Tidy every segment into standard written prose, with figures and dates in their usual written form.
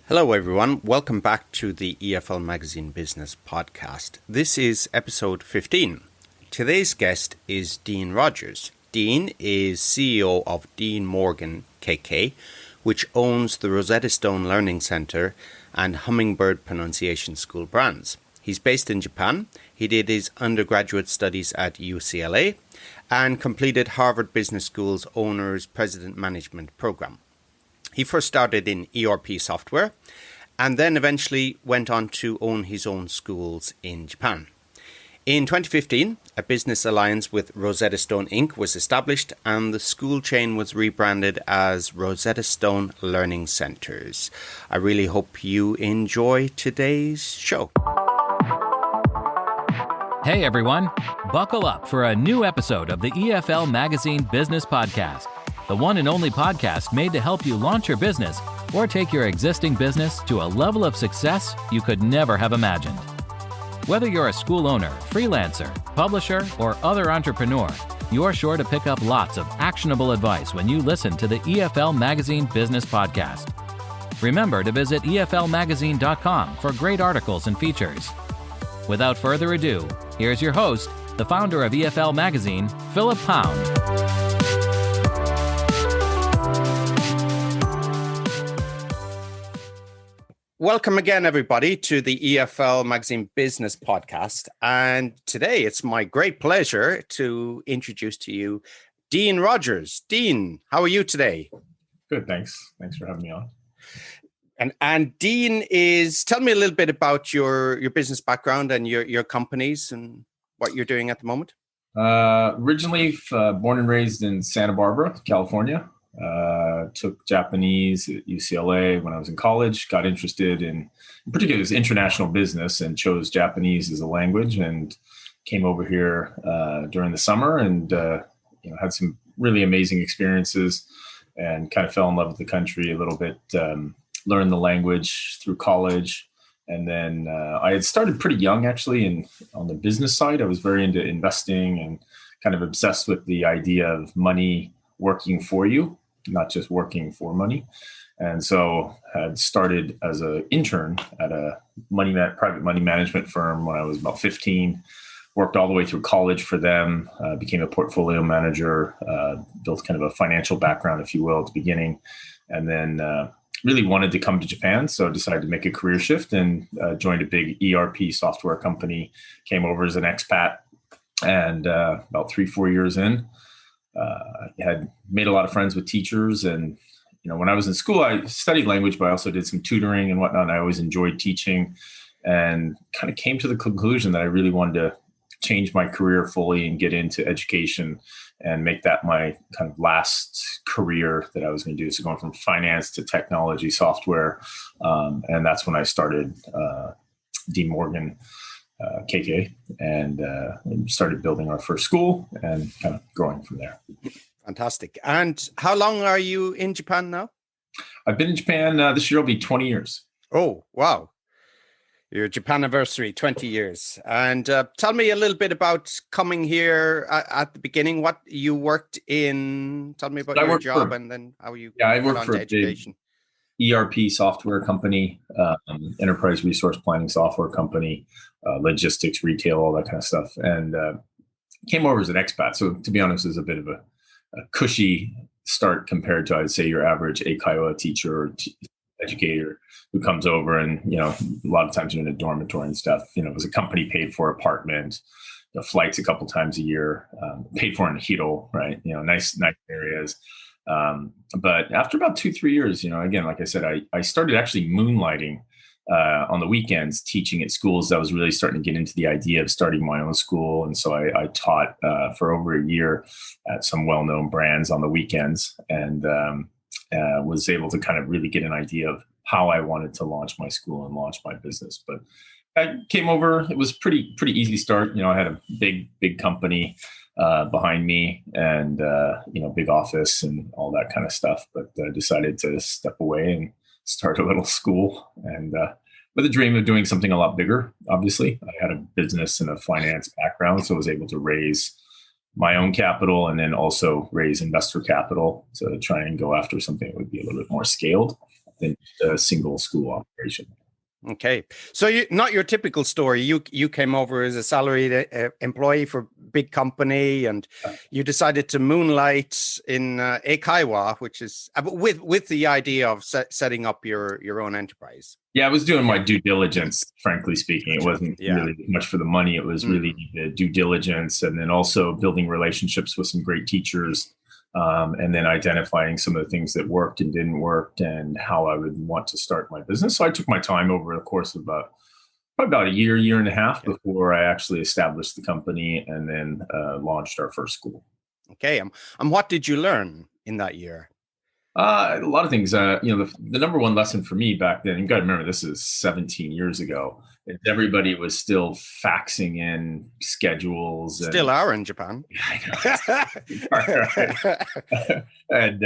Hello, everyone. Welcome back to the EFL Magazine Business Podcast. This is episode 15. Today's guest is Dean Rogers. Dean is CEO of Dean Morgan KK, which owns the Rosetta Stone Learning Center and Hummingbird Pronunciation School brands. He's based in Japan. He did his undergraduate studies at UCLA and completed Harvard Business School's Owner's President Management Program. He first started in ERP Software and then eventually went on to own his own schools in Japan. In 2015, a business alliance with Rosetta Stone Inc. was established and the school chain was rebranded as Rosetta Stone Learning Centers. I really hope you enjoy today's show. Hey everyone, buckle up for a new episode of the EFL Magazine Business Podcast. The one and only podcast made to help you launch your business or take your existing business to a level of success you could never have imagined. Whether you're a school owner, freelancer, publisher, or other entrepreneur, you're sure to pick up lots of actionable advice when you listen to the EFL Magazine Business Podcast. Remember to visit eflmagazine.com for great articles and features. Without further ado, here's your host, the founder of EFL Magazine, Philip Pound. Welcome again, everybody, to the EFL Magazine Business Podcast. And today it's my great pleasure to introduce to you Dean Rogers. Dean, how are you today? Good, thanks. Thanks for having me on. And Dean tell me a little bit about your business background and your companies and what you're doing at the moment. Originally born and raised in Santa Barbara, California. Took Japanese at UCLA when I was in college, got interested in particular, it was international business and chose Japanese as a language and came over here during the summer and had some really amazing experiences and kind of fell in love with the country a little bit, learned the language through college. And then I had started pretty young, actually, on the business side. I was very into investing and kind of obsessed with the idea of money working for you, not just working for money. And so had started as an intern at a private money management firm when I was about 15, worked all the way through college for them, became a portfolio manager, built kind of a financial background, if you will, at the beginning, and then really wanted to come to Japan. So decided to make a career shift and joined a big ERP software company, came over as an expat, and about 3-4 years in, had made a lot of friends with teachers. And, when I was in school, I studied language, but I also did some tutoring and whatnot. And I always enjoyed teaching and kind of came to the conclusion that I really wanted to change my career fully and get into education and make that my kind of last career that I was going to do. So going from finance to technology, software. And that's when I started Dean Morgan KK and started building our first school and kind of growing from there. Fantastic. And how long are you in Japan now? I've been in Japan, this year will be 20 years. Oh, wow. Your Japan anniversary, 20 years. And tell me a little bit about coming here at the beginning, what you worked in. Tell me about your job and then how you I worked for education. ERP software company, enterprise resource planning software company, logistics, retail, all that kind of stuff. And came over as an expat. So to be honest, it was a bit of a cushy start compared to, I'd say, your average Eikaiwa teacher or educator who comes over and, a lot of times you're in a dormitory and stuff. It was a company paid for apartment, flights a couple times a year, paid for in Hiro, right? Nice areas. But after about 2-3 years, again, like I said, I started actually moonlighting on the weekends, teaching at schools. I was really starting to get into the idea of starting my own school. And so I taught for over a year at some well-known brands on the weekends and was able to kind of really get an idea of how I wanted to launch my school and launch my business. But I came over, it was pretty easy start. I had a big company behind me and, big office and all that kind of stuff, but decided to step away and start a little school and with a dream of doing something a lot bigger. Obviously, I had a business and a finance background, so I was able to raise my own capital and then also raise investor capital to try and go after something that would be a little bit more scaled. than just a single school operation. Okay, so not your typical story. You came over as a salaried employee for a big company, and you decided to moonlight in Eikaiwa, which is with the idea of setting up your own enterprise. Yeah, I was doing my due diligence, frankly speaking. It wasn't really much for the money. It was really the due diligence, and then also building relationships with some great teachers. And then identifying some of the things that worked and didn't work and how I would want to start my business. So I took my time over the course of probably about a year and a half before I actually established the company and then launched our first school. Okay. And what did you learn in that year? A lot of things. The number one lesson for me back then, you got to remember, this is 17 years ago. Everybody was still faxing in schedules. Still are in Japan. Yeah, I know. And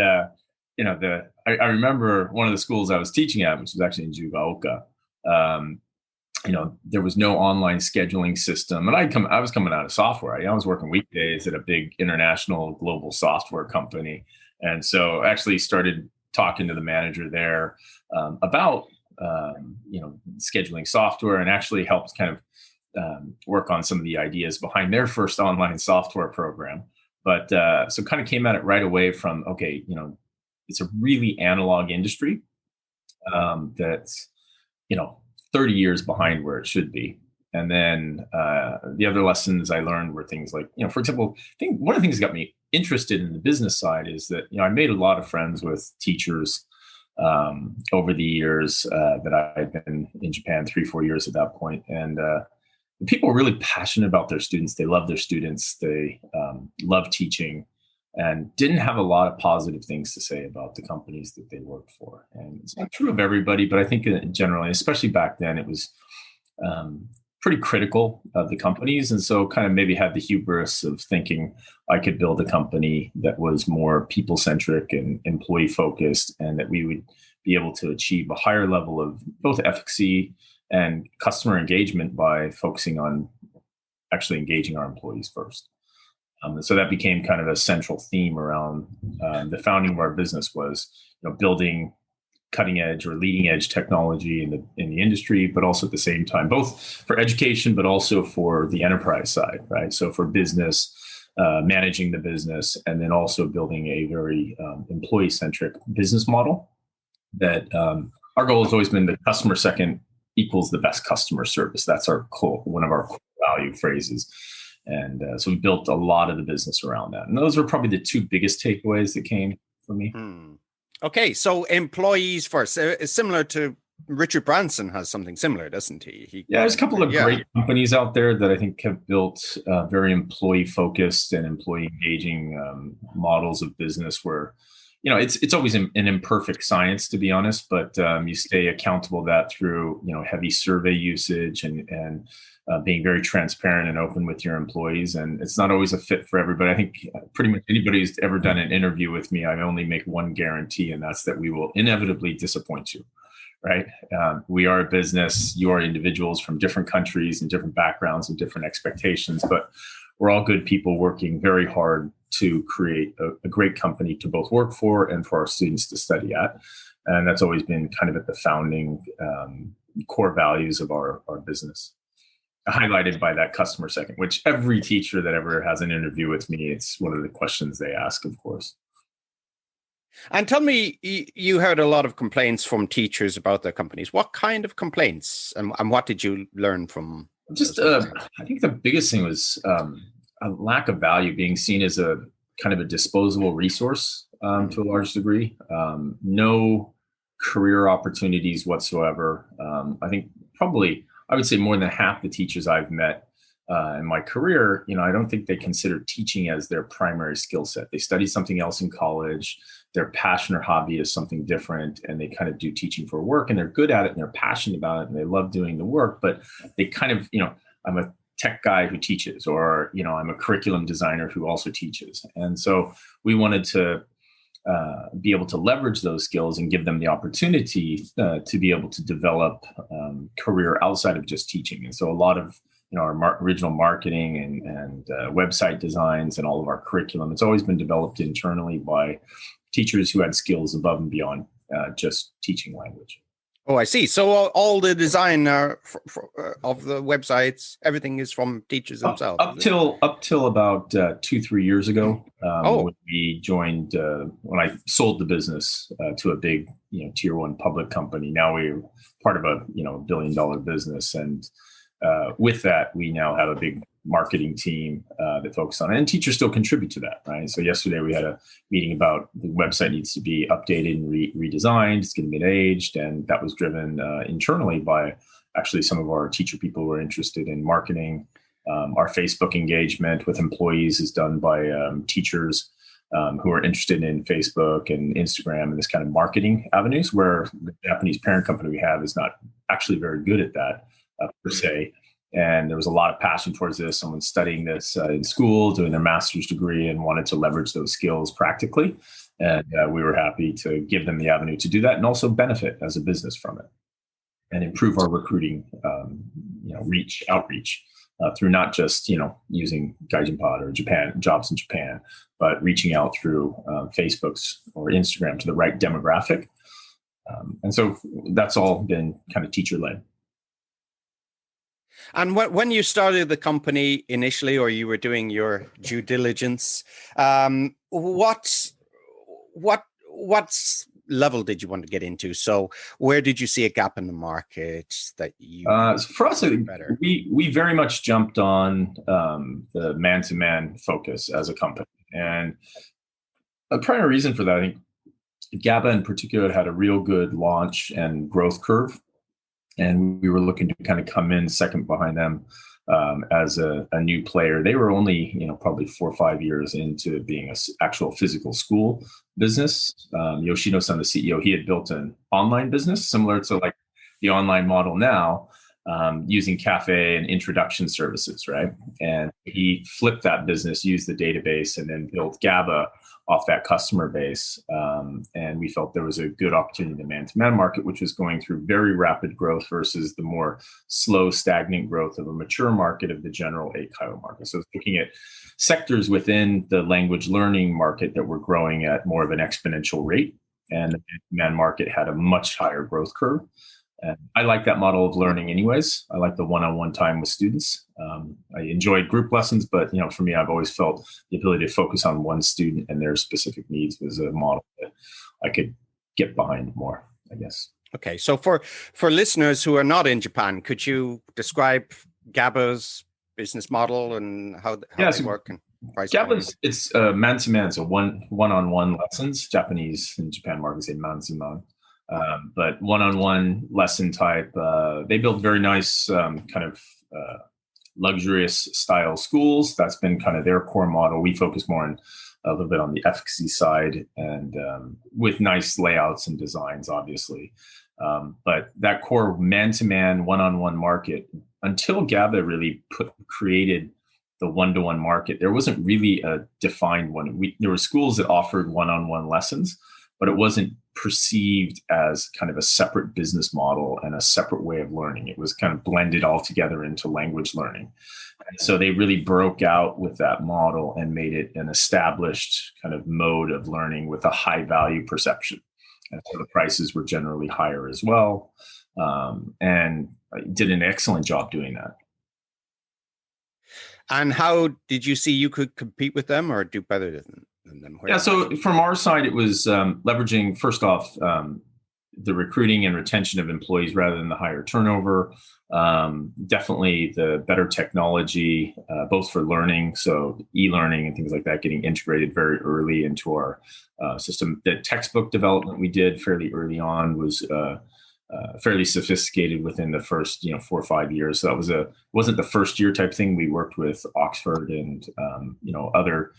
I remember one of the schools I was teaching at, which was actually in Jugaoka. There was no online scheduling system, and I was coming out of software. I was working weekdays at a big international global software company. And so I actually started talking to the manager there about, scheduling software, and actually helped kind of work on some of the ideas behind their first online software program. But so kind of came at it right away from, it's a really analog industry that's, 30 years behind where it should be. And then the other lessons I learned were things like, for example, I think one of the things that got me interested in the business side is that, I made a lot of friends with teachers over the years that I'd been in Japan 3-4 years at that point. And people were really passionate about their students. They love their students. They love teaching and didn't have a lot of positive things to say about the companies that they worked for. And it's not true of everybody, but I think in general, especially back then, it was pretty critical of the companies. And so kind of maybe had the hubris of thinking I could build a company that was more people-centric and employee-focused, and that we would be able to achieve a higher level of both efficacy and customer engagement by focusing on actually engaging our employees first. So that became kind of a central theme around the founding of our business was, building cutting edge or leading edge technology in the industry, but also at the same time, both for education, but also for the enterprise side, right? So for business, managing the business, and then also building a very employee-centric business model that our goal has always been the customer second equals the best customer service. That's one of our core value phrases. And so we built a lot of the business around that. And those were probably the two biggest takeaways that came for me. Okay, so employees first. Similar to Richard Branson has something similar, doesn't he? There's a couple of great companies out there that I think have built very employee-focused and employee-engaging models of business where, it's always an imperfect science, to be honest, but you stay accountable to that through, heavy survey usage and being very transparent and open with your employees. And it's not always a fit for everybody. I think pretty much anybody who's ever done an interview with me, I only make one guarantee, and that's that we will inevitably disappoint you, right? We are a business. You are individuals from different countries and different backgrounds and different expectations, but we're all good people working very hard to create a great company to both work for and for our students to study at. And that's always been kind of at the founding core values of our business. Highlighted by that customer second, which every teacher that ever has an interview with me, it's one of the questions they ask, of course. And tell me, you heard a lot of complaints from teachers about their companies. What kind of complaints, and what did you learn from? Just, I think the biggest thing was a lack of value, being seen as a kind of a disposable resource to a large degree. No career opportunities whatsoever. I think probably, I would say more than half the teachers I've met in my career, I don't think they consider teaching as their primary skill set. They study something else in college. Their passion or hobby is something different, and they kind of do teaching for work, and they're good at it, and they're passionate about it, and they love doing the work. But they kind of, I'm a tech guy who teaches, or, I'm a curriculum designer who also teaches. And so we wanted to be able to leverage those skills and give them the opportunity to be able to develop career outside of just teaching. And so a lot of our original marketing and website designs and all of our curriculum, it's always been developed internally by teachers who had skills above and beyond just teaching language. Oh, I see. So all the design of the websites, everything is from teachers themselves. Up till about 2-3 years ago, when we joined, when I sold the business to a big, tier 1 public company. Now we're part of a $1 billion business, and with that, we now have a big marketing team that focuses on it, and teachers still contribute to that, right? So yesterday we had a meeting about the website needs to be updated and redesigned. It's getting mid-aged, and that was driven internally by actually some of our teacher people who are interested in marketing. Our Facebook engagement with employees is done by teachers who are interested in Facebook and Instagram and this kind of marketing avenues, where the Japanese parent company we have is not actually very good at that per se. And there was a lot of passion towards this. Someone studying this in school, doing their master's degree, and wanted to leverage those skills practically. And we were happy to give them the avenue to do that, and also benefit as a business from it, and improve our recruiting, outreach through not just using Gaijinpod or jobs in Japan, but reaching out through Facebook's or Instagram to the right demographic. And so that's all been kind of teacher led. And when you started the company initially, or you were doing your due diligence, what level did you want to get into? So where did you see a gap in the market that you for us, we very much jumped on the man-to-man focus as a company. And a primary reason for that, I think GABA in particular had a real good launch and growth curve. And we were looking to kind of come in second behind them as a new player. They were only, probably 4 or 5 years into being an actual physical school business. Yoshino-san, the CEO, he had built an online business similar to like the online model now, using cafe and introduction services, right? And he flipped that business, used the database, and then built GABA off that customer base. And we felt there was a good opportunity in the man-to-man market, which was going through very rapid growth versus the more slow, stagnant growth of a mature market of the general Eikaiwa market. So looking at sectors within the language learning market that were growing at more of an exponential rate, and the man market had a much higher growth curve. And I like that model of learning anyways. I like the one-on-one time with students. I enjoyed group lessons, but for me, I've always felt the ability to focus on one student and their specific needs was a model that I could get behind more, I guess. Okay, so for listeners who are not in Japan, could you describe GABA's business model and how they work and price? GABA's, it's man-to-man, so one-on-one lessons. Japanese in Japan market say man-to-man. But one-on-one lesson type, they build very nice kind of luxurious style schools. That's been kind of their core model. We focus more on a little bit on the efficacy side, and with nice layouts and designs, obviously. But that core man-to-man, one-on-one market, until GABA really created the one-to-one market, there wasn't really a defined one. There were schools that offered one-on-one lessons, but it wasn't perceived as kind of a separate business model and a separate way of learning. It was kind of blended all together into language learning. And so they really broke out with that model and made it an established kind of mode of learning with a high value perception. And so the prices were generally higher as well. And did an excellent job doing that. And how did you see you could compete with them or do better than them? Yeah, so from our side, it was leveraging, first off, the recruiting and retention of employees rather than the higher turnover. Definitely the better technology, both for learning, so e-learning and things like that, getting integrated very early into our system. The textbook development we did fairly early on was fairly sophisticated within the first 4 or 5 years. So that wasn't the first year type thing. We worked with Oxford and other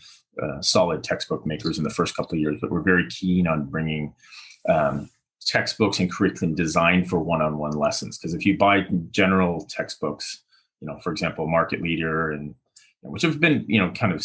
solid textbook makers in the first couple of years, but we're very keen on bringing textbooks and curriculum designed for one-on-one lessons. Because if you buy general textbooks, for example, Market Leader, and which have been kind of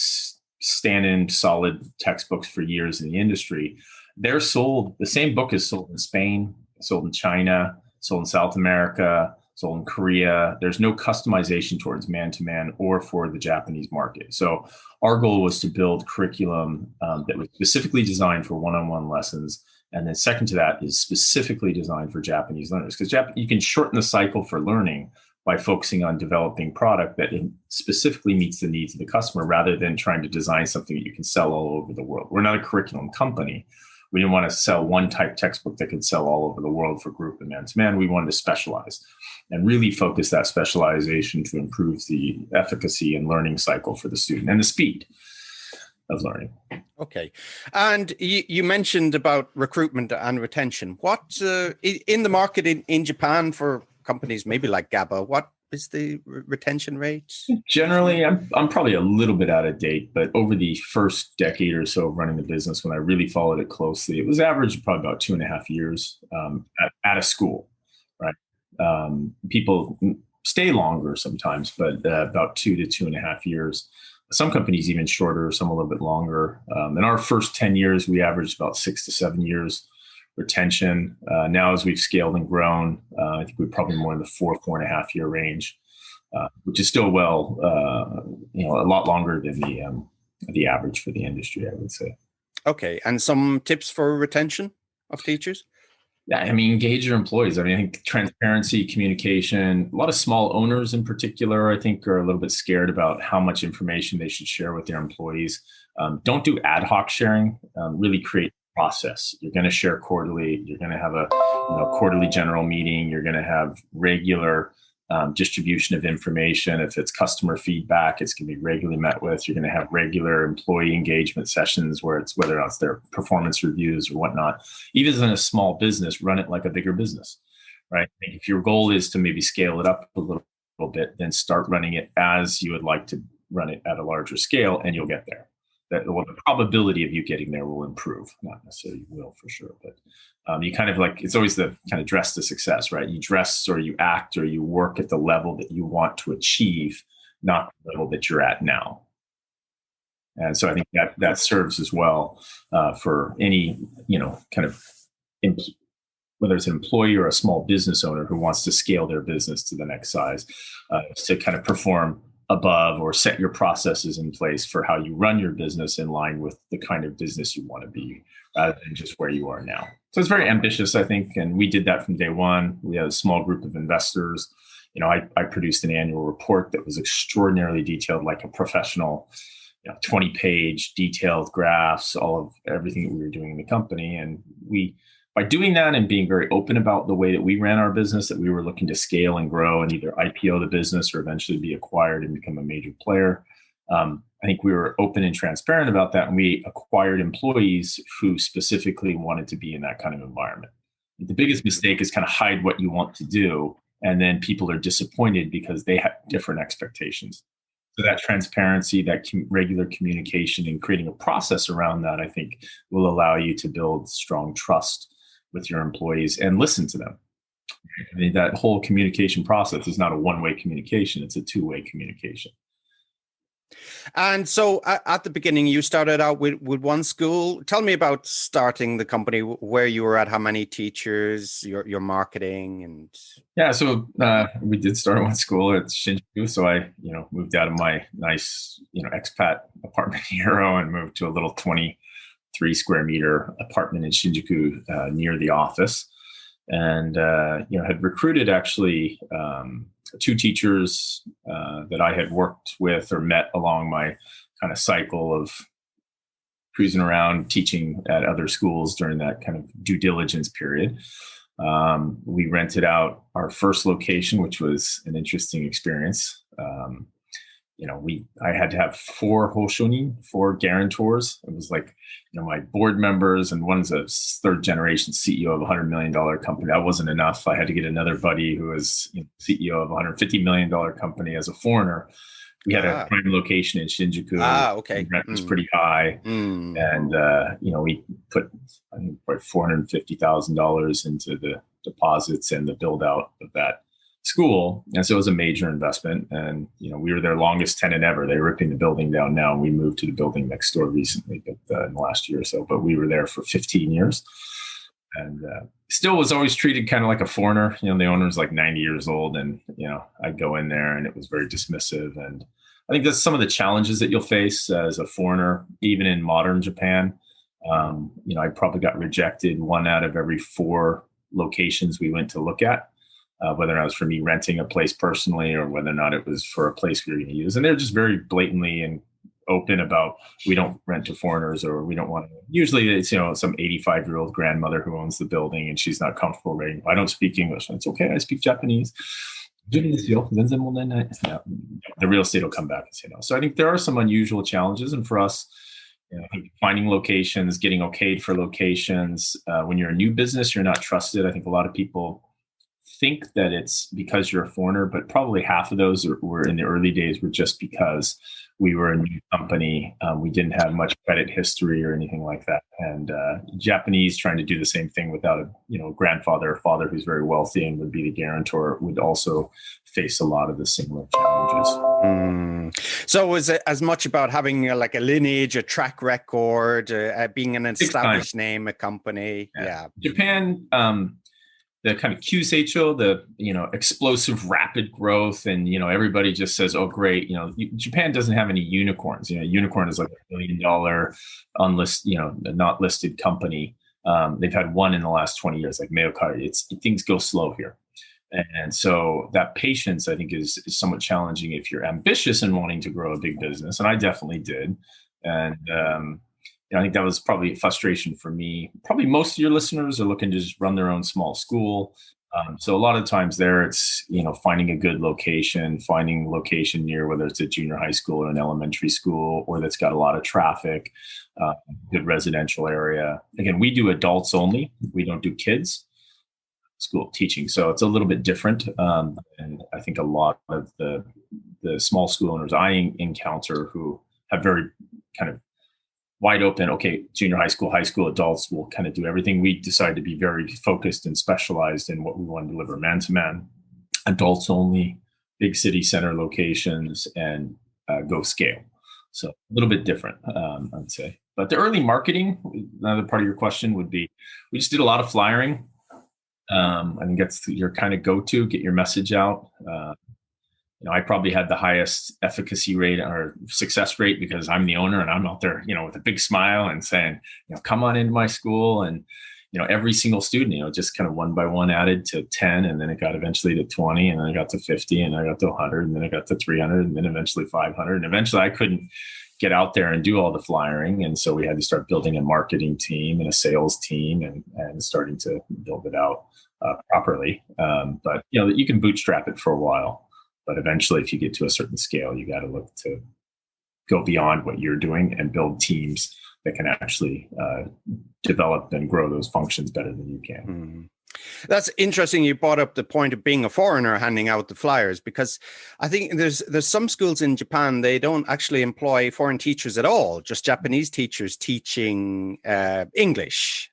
stand-in solid textbooks for years in the industry, they're sold. The same book is sold in Spain, sold in China, sold in South America, sold in Korea. There's no customization towards man-to-man or for the Japanese market. So our goal was to build curriculum that was specifically designed for one-on-one lessons And then second to that is specifically designed for Japanese learners, because you can shorten the cycle for learning by focusing on developing product that specifically meets the needs of the customer rather than trying to design something that you can sell all over the world. We're not a curriculum company. We didn't want to sell one type textbook that could sell all over the world for group and man-to-man. We wanted to specialize and really focus that specialization to improve the efficacy and learning cycle for the student and the speed of learning. Okay. And you mentioned about recruitment and retention. What in the market in Japan for companies maybe like GABA, what is the retention rate? Generally, I'm probably a little bit out of date, but over the first decade or so of running the business, when I really followed it closely, it was average probably about 2.5 years at a school, right? People stay longer sometimes, but about 2 to 2.5 years. Some companies even shorter, some a little bit longer. In our first 10 years, we averaged about 6 to 7 years retention. Now, as we've scaled and grown, I think we're probably more in the 4.5 year range, which is still a lot longer than the average for the industry, I would say. Okay, and some tips for retention of teachers? Yeah, I mean, engage your employees. I think transparency, communication, a lot of small owners in particular, I think, are a little bit scared about how much information they should share with their employees. Don't do ad hoc sharing. Really create a process. You're going to share quarterly. You're going to have a quarterly general meeting. You're going to have regular distribution of information. If it's customer feedback, it's going to be regularly met with. You're going to have regular employee engagement sessions whether or not it's their performance reviews or whatnot. Even in a small business, run it like a bigger business, right? If your goal is to maybe scale it up a little bit, then start running it as you would like to run it at a larger scale, and you'll get there. The probability of you getting there will improve. Not necessarily will, for sure, but you kind of it's always the kind of dress to success, right? You dress or you act or you work at the level that you want to achieve, not the level that you're at now. And so I think that serves as well for any, kind of whether it's an employee or a small business owner who wants to scale their business to the next size, to kind of perform above or set your processes in place for how you run your business in line with the kind of business you want to be rather than just where you are now. So it's very ambitious, I think. And we did that from day one. We had a small group of investors. I produced an annual report that was extraordinarily detailed, like a professional, 20-page detailed graphs, all of everything that we were doing in the company. And by doing that and being very open about the way that we ran our business, that we were looking to scale and grow and either IPO the business or eventually be acquired and become a major player. I think we were open and transparent about that. And we acquired employees who specifically wanted to be in that kind of environment. The biggest mistake is kind of hide what you want to do. And then people are disappointed because they have different expectations. So that transparency, that regular communication and creating a process around that, I think will allow you to build strong trust with your employees and listen to them. I mean, that whole communication process is not a one-way communication. It's a two-way communication. And so at the beginning, you started out with one school. Tell me about starting the company, where you were at, how many teachers, your marketing. And yeah, so we did start one school at Shinjuku. So I, moved out of my nice, expat apartment hero and moved to a little 23 square meter apartment in Shinjuku near the office. And, had recruited actually 2 teachers that I had worked with or met along my kind of cycle of cruising around teaching at other schools during that kind of due diligence period. We rented out our first location, which was an interesting experience. I had to have 4 hoshonin, 4 guarantors. It was like, my board members, and one's a 3rd generation CEO of a $100 million company. That wasn't enough. I had to get another buddy who was CEO of a $150 million company as a foreigner. We had a prime location in Shinjuku. Okay. Rent was pretty high. And, we put, I think, $450,000 into the deposits and the build out of that school. And so it was a major investment. And, we were their longest tenant ever. They're ripping the building down now. And we moved to the building next door recently, but in the last year or so, but we were there for 15 years and still was always treated kind of like a foreigner. The owner was like 90 years old and, I'd go in there and it was very dismissive. And I think that's some of the challenges that you'll face as a foreigner, even in modern Japan. I probably got rejected 1 out of every 4 locations we went to look at, whether or not it was for me renting a place personally or whether or not it was for a place we were going to use. And they're just very blatantly and open about, we don't rent to foreigners, or we don't want to. Usually it's, some 85-year-old grandmother who owns the building and she's not comfortable reading. I don't speak English. And it's okay. I speak Japanese. The real estate will come back and say no. So I think there are some unusual challenges. And for us, I think finding locations, getting okayed for locations. When you're a new business, you're not trusted. I think a lot of people think that it's because you're a foreigner, but probably half of those were in the early days were just because we were a new company. We didn't have much credit history or anything like that. And Japanese trying to do the same thing without a grandfather or father who's very wealthy and would be the guarantor would also face a lot of the similar challenges. So was it as much about having a lineage, a track record, being an established name, a company? Yeah. Japan, the kind of Kyuseicho, the explosive rapid growth, and everybody just says, "Oh, great!" Japan doesn't have any unicorns. Unicorn is like $1 billion unlisted, not listed company. They've had one in the last 20 years, like Meokari. Things go slow here, and so that patience, I think, is somewhat challenging if you're ambitious and wanting to grow a big business. And I definitely did, and I think that was probably a frustration for me. Probably most of your listeners are looking to just run their own small school. So a lot of times there it's, finding a good location, finding location near, whether it's a junior high school or an elementary school, or that's got a lot of traffic, good residential area. Again, we do adults only. We don't do kids school teaching. So it's a little bit different. And I think a lot of the small school owners I encounter who have very kind of wide open, okay, junior high school adults will kind of do everything. We decided to be very focused and specialized in what we want to deliver: man-to-man, adults only, big city center locations, and go scale. So a little bit different, I'd say. But the early marketing, another part of your question would be, we just did a lot of flyering. I think that's your kind of go-to, get your message out. I probably had the highest efficacy rate or success rate because I'm the owner and I'm out there, with a big smile and saying, come on into my school. And, every single student, just kind of one by one added to 10, and then it got eventually to 20, and then it got to 50, and then I got to 100, and then it got to 300, and then eventually 500. And eventually I couldn't get out there and do all the flying. And so we had to start building a marketing team and a sales team and starting to build it out properly. But, you can bootstrap it for a while. But eventually, if you get to a certain scale, you got to look to go beyond what you're doing and build teams that can actually develop and grow those functions better than you can. That's interesting. You brought up the point of being a foreigner handing out the flyers, because I think there's some schools in Japan, they don't actually employ foreign teachers at all, just Japanese teachers teaching English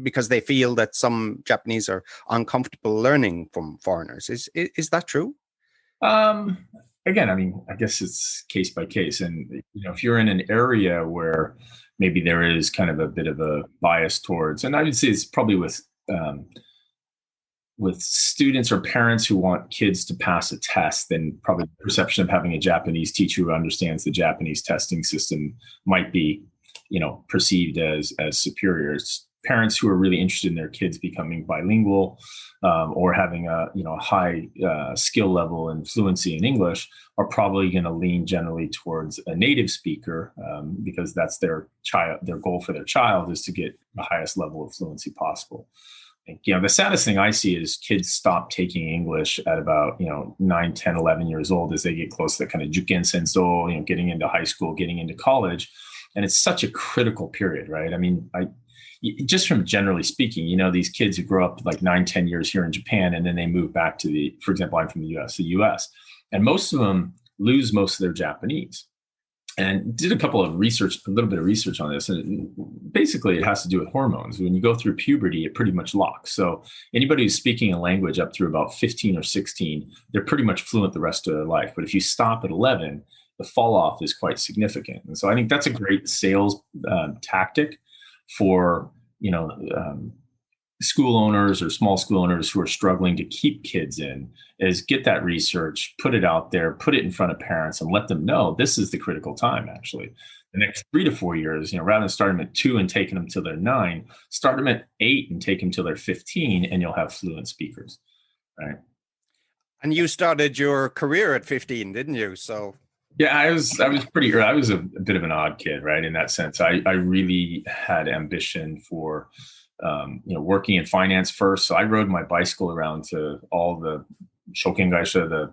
because they feel that some Japanese are uncomfortable learning from foreigners. Is that true? Again, I guess it's case by case. And, if you're in an area where maybe there is kind of a bit of a bias towards, and I would say it's probably with students or parents who want kids to pass a test, then probably the perception of having a Japanese teacher who understands the Japanese testing system might be, perceived as superior. It's parents who are really interested in their kids becoming bilingual, or having a high skill level and fluency in English, are probably going to lean generally towards a native speaker, because that's their goal for their child is to get the highest level of fluency possible. And, the saddest thing I see is kids stop taking English at about 9, 10, 11 years old as they get close to that kind of juken senso, getting into high school, getting into college, and it's such a critical period, right? Just from generally speaking, these kids who grow up like 9, 10 years here in Japan, and then they move back to for example, I'm from the US, and most of them lose most of their Japanese. And did a little bit of research on this. And basically it has to do with hormones. When you go through puberty, it pretty much locks. So anybody who's speaking a language up through about 15 or 16, they're pretty much fluent the rest of their life. But if you stop at 11, the fall off is quite significant. And so I think that's a great sales tactic for school owners or small school owners who are struggling to keep kids in, is get that research, put it out there, put it in front of parents, and let them know this is the critical time. Actually, the next 3 to 4 years, rather than start them at 2 and taking them till they're 9, start them at 8 and take them till they're 15, and you'll have fluent speakers, right? And you started your career at 15, didn't you? So yeah, I was pretty early. I was a bit of an odd kid, right? In that sense, I really had ambition for, working in finance first. So I rode my bicycle around to all the Shokengaisha, the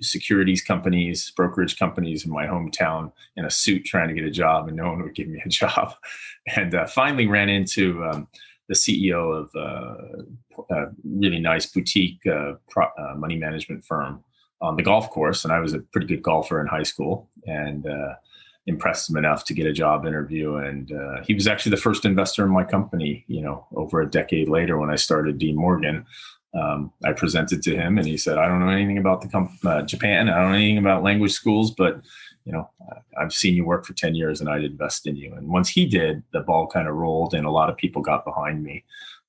securities companies, brokerage companies in my hometown in a suit trying to get a job, and no one would give me a job. And finally ran into the CEO of a really nice boutique money management firm on the golf course. And I was a pretty good golfer in high school, and impressed him enough to get a job interview. And he was actually the first investor in my company, over a decade later when I started Dean Morgan. I presented to him, and he said, I don't know anything about Japan. I don't know anything about language schools, but I've seen you work for 10 years and I'd invest in you. And once he did, the ball kind of rolled, and a lot of people got behind me.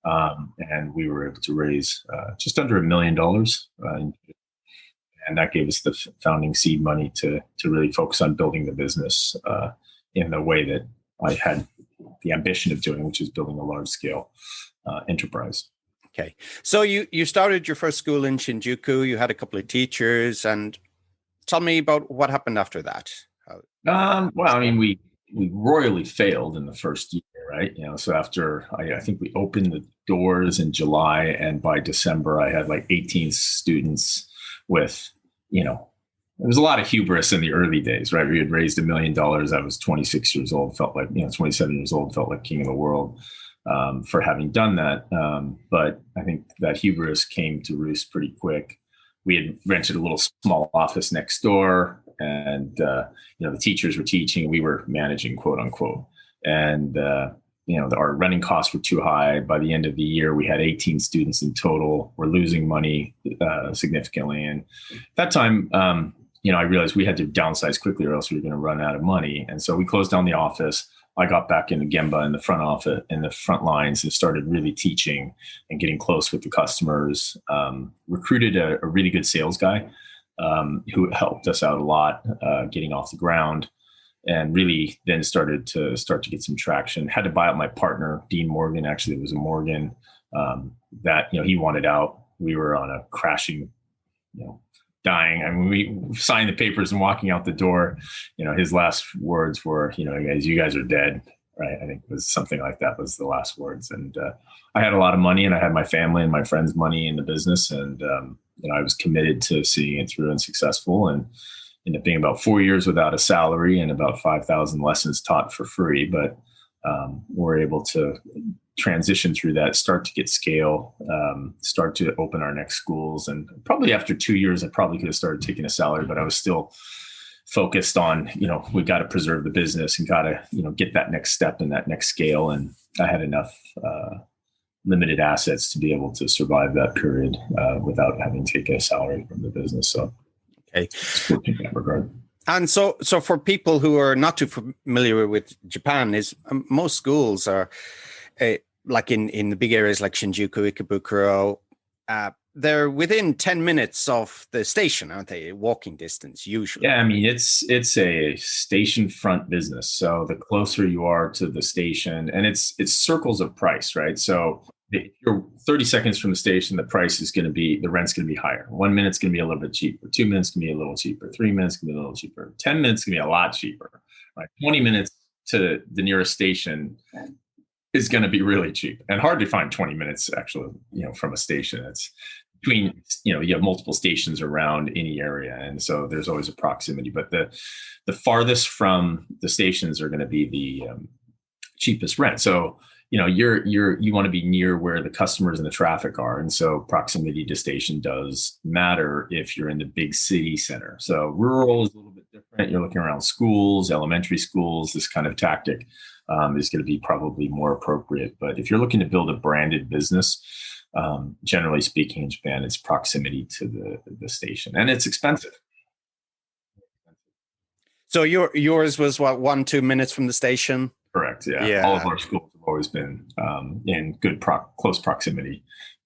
And we were able to raise just under $1 million. And that gave us the founding seed money to really focus on building the business in the way that I had the ambition of doing, which is building a large scale enterprise. Okay. So you started your first school in Shinjuku. You had a couple of teachers, and tell me about what happened after that. Well, I mean, we royally failed in the first year, right? So after I think we opened the doors in July, and by December I had like 18 students with, there was a lot of hubris in the early days, right? We had raised $1 million. I was 26 years old, felt like, 27 years old, felt like king of the world. For having done that. But I think that hubris came to roost pretty quick. We had rented a little small office next door, and, the teachers were teaching, we were managing, quote unquote. And, our running costs were too high. By the end of the year, we had 18 students in total. We're losing money significantly. And at that time, I realized we had to downsize quickly, or else we were going to run out of money. And so we closed down the office. I got back into Gemba in the front office, in the front lines, and started really teaching and getting close with the customers. Recruited a really good sales guy who helped us out a lot getting off the ground, and really then started to get some traction. Had to buy out my partner, Dean Morgan. Actually, it was a Morgan that he wanted out. We were on a crashing, dying. I mean, we signed the papers and walking out the door, his last words were, you guys are dead, right? I think it was something like that was the last words. And I had a lot of money, and I had my family and my friends' money in the business. And, I was committed to seeing it through and successful, and ended up being about 4 years without a salary and about 5,000 lessons taught for free. But we're able to transition through that, start to get scale, start to open our next schools. And probably after 2 years, I probably could have started taking a salary, but I was still focused on, we got to preserve the business and got to, get that next step and that next scale. And I had enough limited assets to be able to survive that period without having to take a salary from the business. So, okay, in that regard. And so for people who are not too familiar with Japan, is most schools are like in the big areas like Shinjuku, Ikebukuro, they're within 10 minutes of the station, aren't they? Walking distance, usually. Yeah, I mean, it's a station front business. So the closer you are to the station, and it's circles of price, right? So if you're 30 seconds from the station, the rent's going to be higher. 1 minute's going to be a little bit cheaper. 2 minutes can be a little cheaper. 3 minutes can be a little cheaper. 10 minutes can be a lot cheaper, right? 20 minutes to the nearest station is going to be really cheap, and hard to find 20 minutes actually, from a station. It's between, you have multiple stations around any area. And so there's always a proximity, but the farthest from the stations are going to be the cheapest rent. So, you want to be near where the customers and the traffic are. And so proximity to station does matter if you're in the big city center. So rural is a little bit different. You're looking around schools, elementary schools, this kind of tactic is going to be probably more appropriate. But if you're looking to build a branded business, generally speaking, in Japan, it's proximity to the station, and it's expensive. So yours was what, 1-2 minutes from the station? Correct. Yeah. All of our schools have always been in good close proximity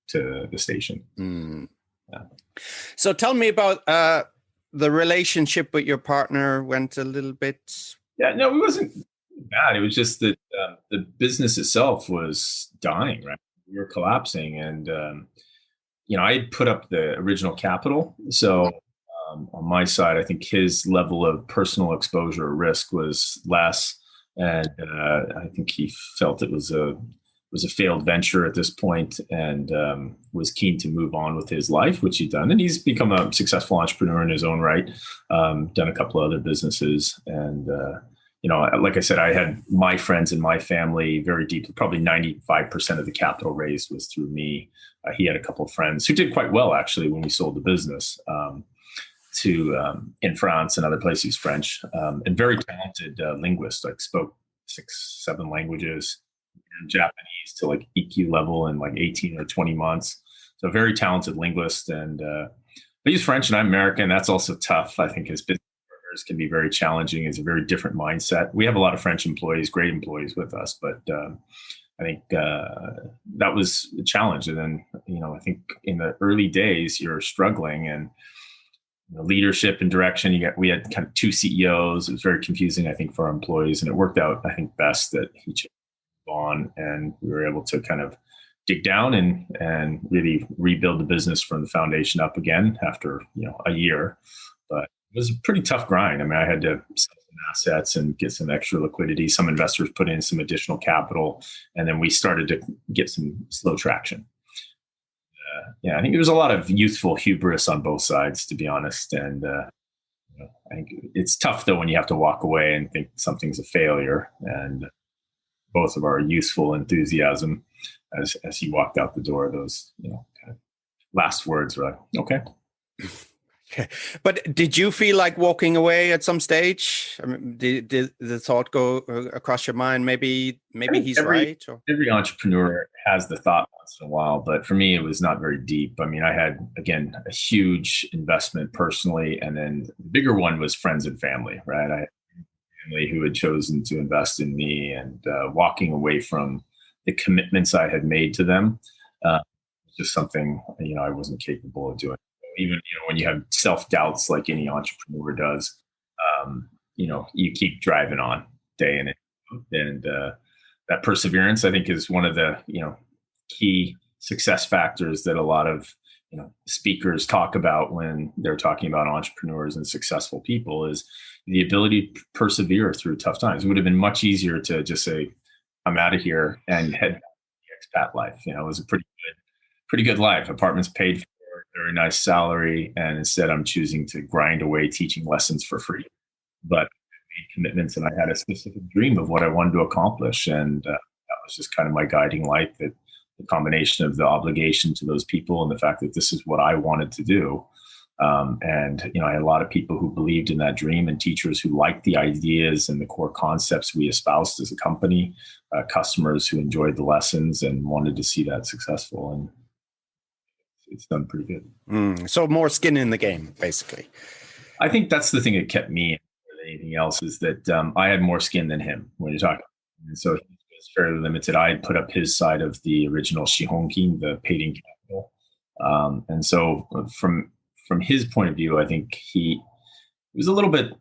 to the station. Mm. Yeah. So tell me about the relationship with your partner. Went a little bit Yeah, no, it wasn't bad. It was just that the business itself was dying, right? We were collapsing. And, I had put up the original capital. So on my side, I think his level of personal exposure or risk was less. And I think he felt it was a failed venture at this point, and was keen to move on with his life, which he'd done. And he's become a successful entrepreneur in his own right, done a couple of other businesses. And, like I said, I had my friends and my family very deeply, probably 95% of the capital raised was through me. He had a couple of friends who did quite well, actually, when we sold the business in France and other places. He's French, and very talented linguist, like spoke 6-7 languages, and Japanese to like EQ level in like 18 or 20 months. So very talented linguist. And but he's French and I'm American. That's also tough. I think his business partners can be very challenging. It's a very different mindset. We have a lot of French employees, great employees with us, but I think that was a challenge. And then, I think in the early days, you're struggling, and leadership and direction. We had kind of 2 CEOs. It was very confusing, I think, for our employees, and it worked out, I think, best that he chose to move on, and we were able to kind of dig down and really rebuild the business from the foundation up again after a year. But it was a pretty tough grind. I mean, I had to sell some assets and get some extra liquidity. Some investors put in some additional capital, and then we started to get some slow traction. I think there's a lot of youthful hubris on both sides, to be honest. And I think it's tough, though, when you have to walk away and think something's a failure. And both of our youthful enthusiasm, as he walked out the door, those kind of last words were like, okay. But did you feel like walking away at some stage? I mean, did the thought go across your mind? Maybe he's right. Or? Every entrepreneur has the thought once in a while, but for me, it was not very deep. I mean, I had, again, a huge investment personally, and then the bigger one was friends and family, right? I had family who had chosen to invest in me, and walking away from the commitments I had made to them was just something I wasn't capable of doing. Even when you have self-doubts like any entrepreneur does, you keep driving on day in and that perseverance, I think, is one of the key success factors that a lot of speakers talk about when they're talking about entrepreneurs and successful people, is the ability to persevere through tough times. It would have been much easier to just say, I'm out of here, and head back to the expat life. It was a pretty good life. Apartments paid for, very nice salary, and instead I'm choosing to grind away teaching lessons for free. But I made commitments, and I had a specific dream of what I wanted to accomplish, and that was just kind of my guiding light. That the combination of the obligation to those people and the fact that this is what I wanted to do, and I had a lot of people who believed in that dream, and teachers who liked the ideas and the core concepts we espoused as a company, customers who enjoyed the lessons and wanted to see that successful. And it's done pretty good. So more skin in the game, basically. I think that's the thing that kept me more than anything else, is that I had more skin than him when you're talking. And so he was fairly limited. I had put up his side of the original Shihonkin, the paid-in capital. And so from his point of view, I think he was a little bit,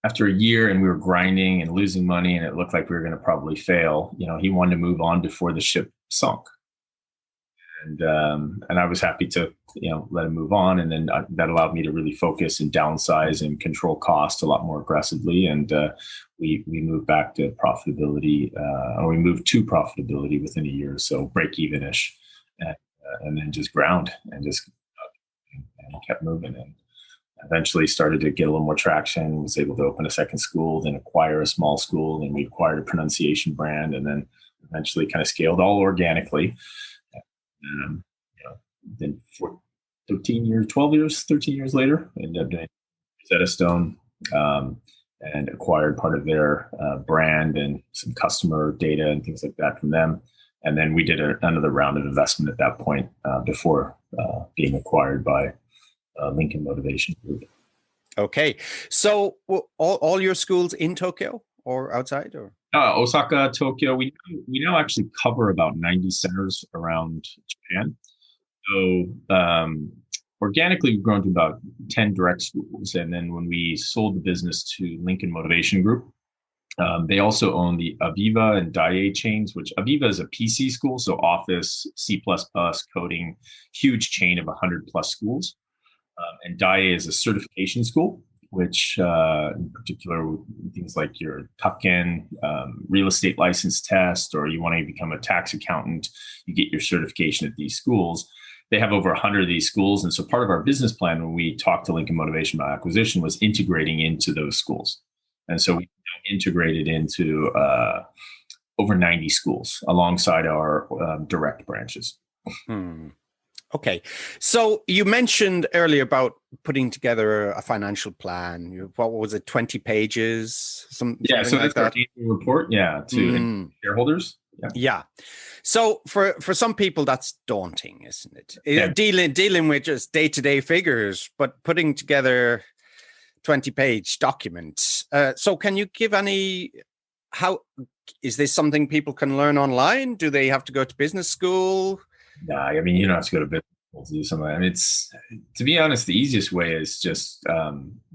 after a year and we were grinding and losing money and it looked like we were going to probably fail, he wanted to move on before the ship sunk. And I was happy to, let him move on. And then that allowed me to really focus and downsize and control cost a lot more aggressively. And we moved back to profitability, or we moved to profitability within a year or so, break even-ish, and then just ground and kept moving. And eventually started to get a little more traction, was able to open a second school, then acquire a small school, and we acquired a pronunciation brand, and then eventually kind of scaled all organically. Then 13 years later, I ended up doing Rosetta Stone, and acquired part of their brand and some customer data and things like that from them. And then we did another round of investment at that point before being acquired by Lincoln Motivation Group. Okay. So all your schools in Tokyo or outside? Or Osaka, Tokyo. We now actually cover about 90 centers around Japan. So organically, we've grown to about 10 direct schools. And then when we sold the business to Lincoln Motivation Group, they also own the Aviva and DIA chains, which Aviva is a PC school, so Office, C++, coding, huge chain of 100 plus schools. And DIA is a certification school, which in particular, things like your Tucken real estate license test, or you want to become a tax accountant, you get your certification at these schools. They have over 100 of these schools. And so part of our business plan when we talked to Lincoln Motivation about acquisition was integrating into those schools. And so we integrated into over 90 schools alongside our direct branches. Okay. So you mentioned earlier about putting together a financial plan. What was it, 20 pages? Something so like that's that? our annual report, to shareholders. Yeah. So for some people, that's daunting, isn't it? Yeah. Dealing with just day-to-day figures, but putting together 20-page documents. So can you give how is this something people can learn online? Do they have to go to business school? Nah, I mean, you don't have to go to business school to do something. I mean, to be honest, the easiest way is just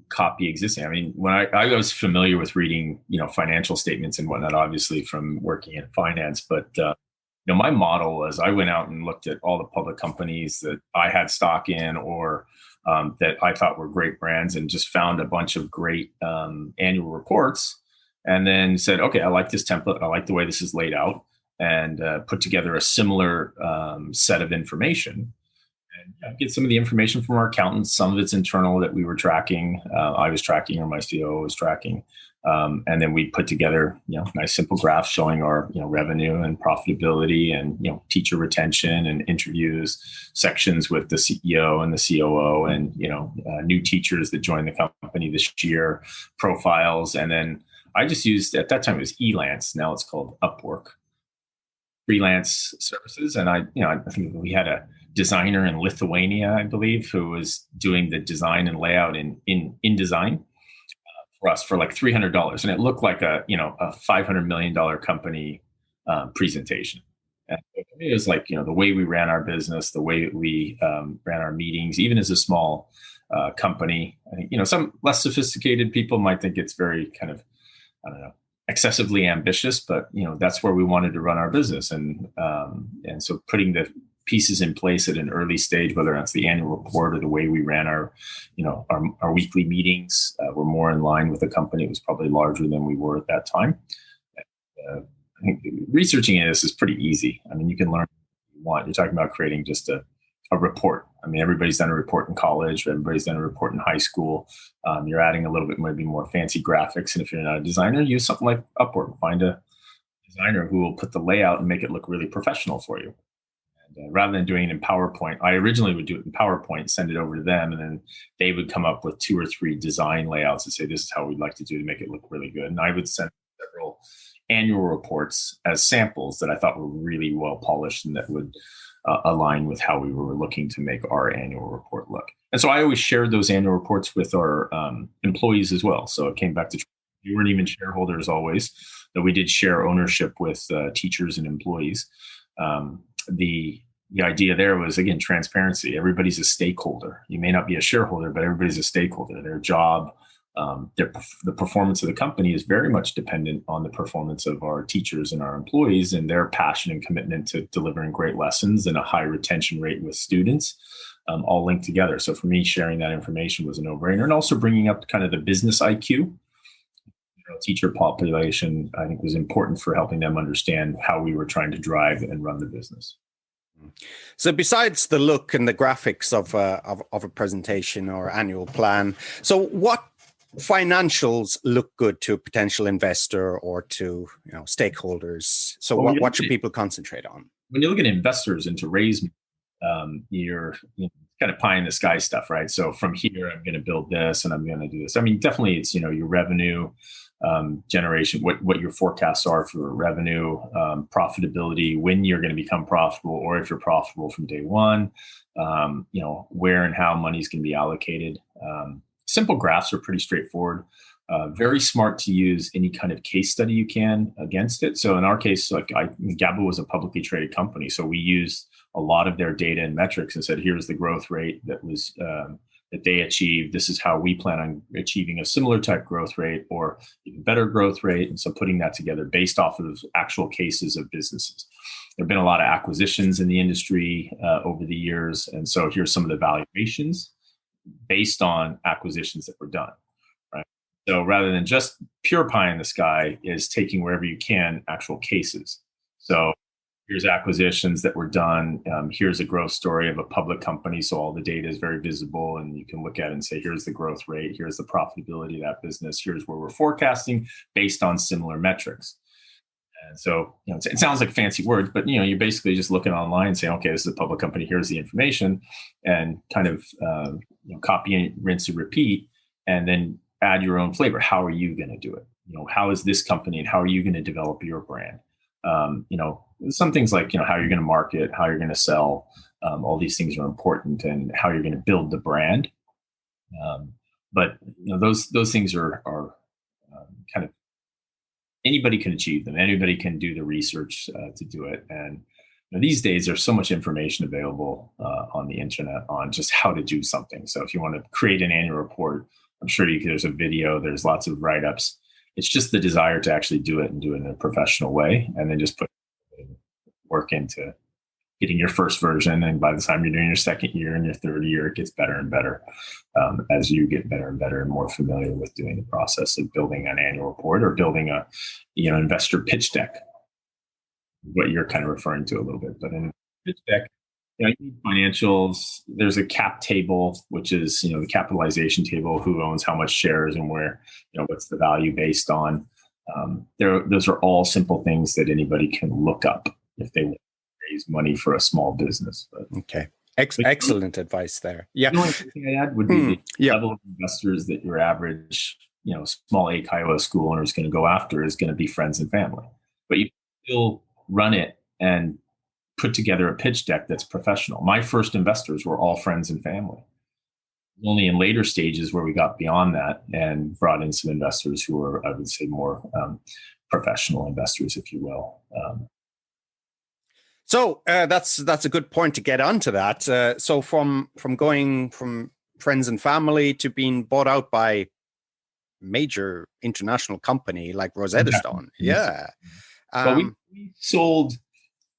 copy existing. I mean, when I was familiar with reading, financial statements and whatnot, obviously from working in finance, but my model was I went out and looked at all the public companies that I had stock in or that I thought were great brands and just found a bunch of great annual reports and then said, okay, I like this template. I like the way this is laid out, and put together a similar set of information and get some of the information from our accountants. Some of it's internal that we were tracking. I was tracking, or my COO was tracking. And then we put together, nice simple graphs showing our, revenue and profitability and, teacher retention and interviews, sections with the CEO and the COO and, new teachers that joined the company this year, profiles. And then I just used, at that time it was Elance. Now it's called Upwork, freelance services. And I think we had a designer in Lithuania, I believe, who was doing the design and layout in InDesign for us for like $300. And it looked like a $500 million company presentation. And for me, it was like, the way we ran our business, the way we ran our meetings, even as a small company. I think, some less sophisticated people might think it's very kind of, excessively ambitious, but that's where we wanted to run our business. And so putting the pieces in place at an early stage, whether that's the annual report or the way we ran our weekly meetings, were more in line with the company. It was probably larger than we were at that time. I think researching this is pretty easy. I mean, you can learn what you want. You're talking about creating just a report. I mean, everybody's done a report in college. Everybody's done a report in high school. You're adding a little bit, maybe more fancy graphics. And if you're not a designer, use something like Upwork. Find a designer who will put the layout and make it look really professional for you. And rather than doing it in PowerPoint, I originally would do it in PowerPoint, send it over to them, and then they would come up with 2 or 3 design layouts and say, this is how we'd like to do to make it look really good. And I would send several annual reports as samples that I thought were really well polished and that would align with how we were looking to make our annual report look. And so I always shared those annual reports with our employees as well. So it came back to, we weren't even shareholders always, though we did share ownership with teachers and employees. The idea there was, again, transparency. Everybody's a stakeholder. You may not be a shareholder, but everybody's a stakeholder. Their job, the performance of the company is very much dependent on the performance of our teachers and our employees and their passion and commitment to delivering great lessons and a high retention rate with students, all linked together. So for me, sharing that information was a no-brainer, and also bringing up kind of the business IQ. Teacher population, I think, was important for helping them understand how we were trying to drive and run the business. So besides the look and the graphics of a presentation or annual plan, so what financials look good to a potential investor or to stakeholders? So what should people concentrate on? When you look at investors and to raise, you're kind of pie in the sky stuff, right? So from here, I'm going to build this and I'm going to do this. I mean, definitely it's, your revenue generation, what your forecasts are for revenue, profitability, when you're going to become profitable, or if you're profitable from day one, where and how money is going to be allocated. Simple graphs are pretty straightforward. Very smart to use any kind of case study you can against it. So in our case, like Gabo was a publicly traded company. So we used a lot of their data and metrics and said, here's the growth rate that was that they achieved. This is how we plan on achieving a similar type growth rate or even better growth rate. And so putting that together based off of actual cases of businesses. There have been a lot of acquisitions in the industry over the years. And so here's some of the valuations based on acquisitions that were done. Right. So rather than just pure pie in the sky, is taking wherever you can actual cases. So here's acquisitions that were done. Here's a growth story of a public company. So all the data is very visible and you can look at it and say, here's the growth rate. Here's the profitability of that business. Here's where we're forecasting based on similar metrics. And so, it sounds like fancy words, but, you're basically just looking online and saying, okay, this is a public company. Here's the information and kind of copy and rinse and repeat, and then add your own flavor. How are you going to do it? How is this company and how are you going to develop your brand? Some things like, how you're going to market, how you're going to sell, all these things are important, and how you're going to build the brand. But those things are kind of, anybody can achieve them. Anybody can do the research to do it. And these days there's so much information available on the internet on just how to do something. So if you want to create an annual report, I'm sure there's a video, there's lots of write-ups. It's just the desire to actually do it and do it in a professional way, and then just put work into getting your first version. And by the time you're doing your second year and your third year, it gets better and better as you get better and better and more familiar with doing the process of building an annual report or building a investor pitch deck, what you're kind of referring to a little bit. But in pitch deck, you need financials. There's a cap table, which is the capitalization table, who owns how much shares and where, what's the value based on. Those are all simple things that anybody can look up if they want to raise money for a small business. But, okay. Excellent advice there. Yeah. The only thing I add would be the level of investors that your average, small A Kiowa school owner is going to go after is going to be friends and family. But you still run it and put together a pitch deck that's professional. My first investors were all friends and family. Only in later stages where we got beyond that and brought in some investors who were, I would say, more professional investors, if you will. So that's a good point to get onto that. So from going from friends and family to being bought out by major international company like Rosetta Stone. Yeah. Well, we sold.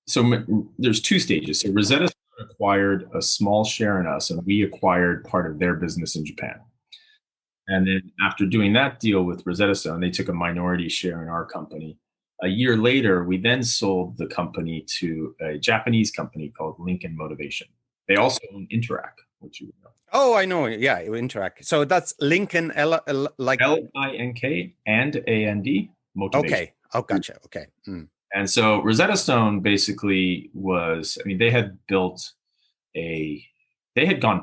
So there's two stages. So Rosetta Stone acquired a small share in us, and we acquired part of their business in Japan. And then after doing that deal with Rosetta Stone, they took a minority share in our company. A year later, we then sold the company to a Japanese company called Lincoln Motivation. They also own Interact, which you know. Oh, I know. Yeah, Interact. So that's Lincoln, like Link and AND Motivation. Okay. Oh, gotcha. Okay. Mm. And so Rosetta Stone basically was, they had gone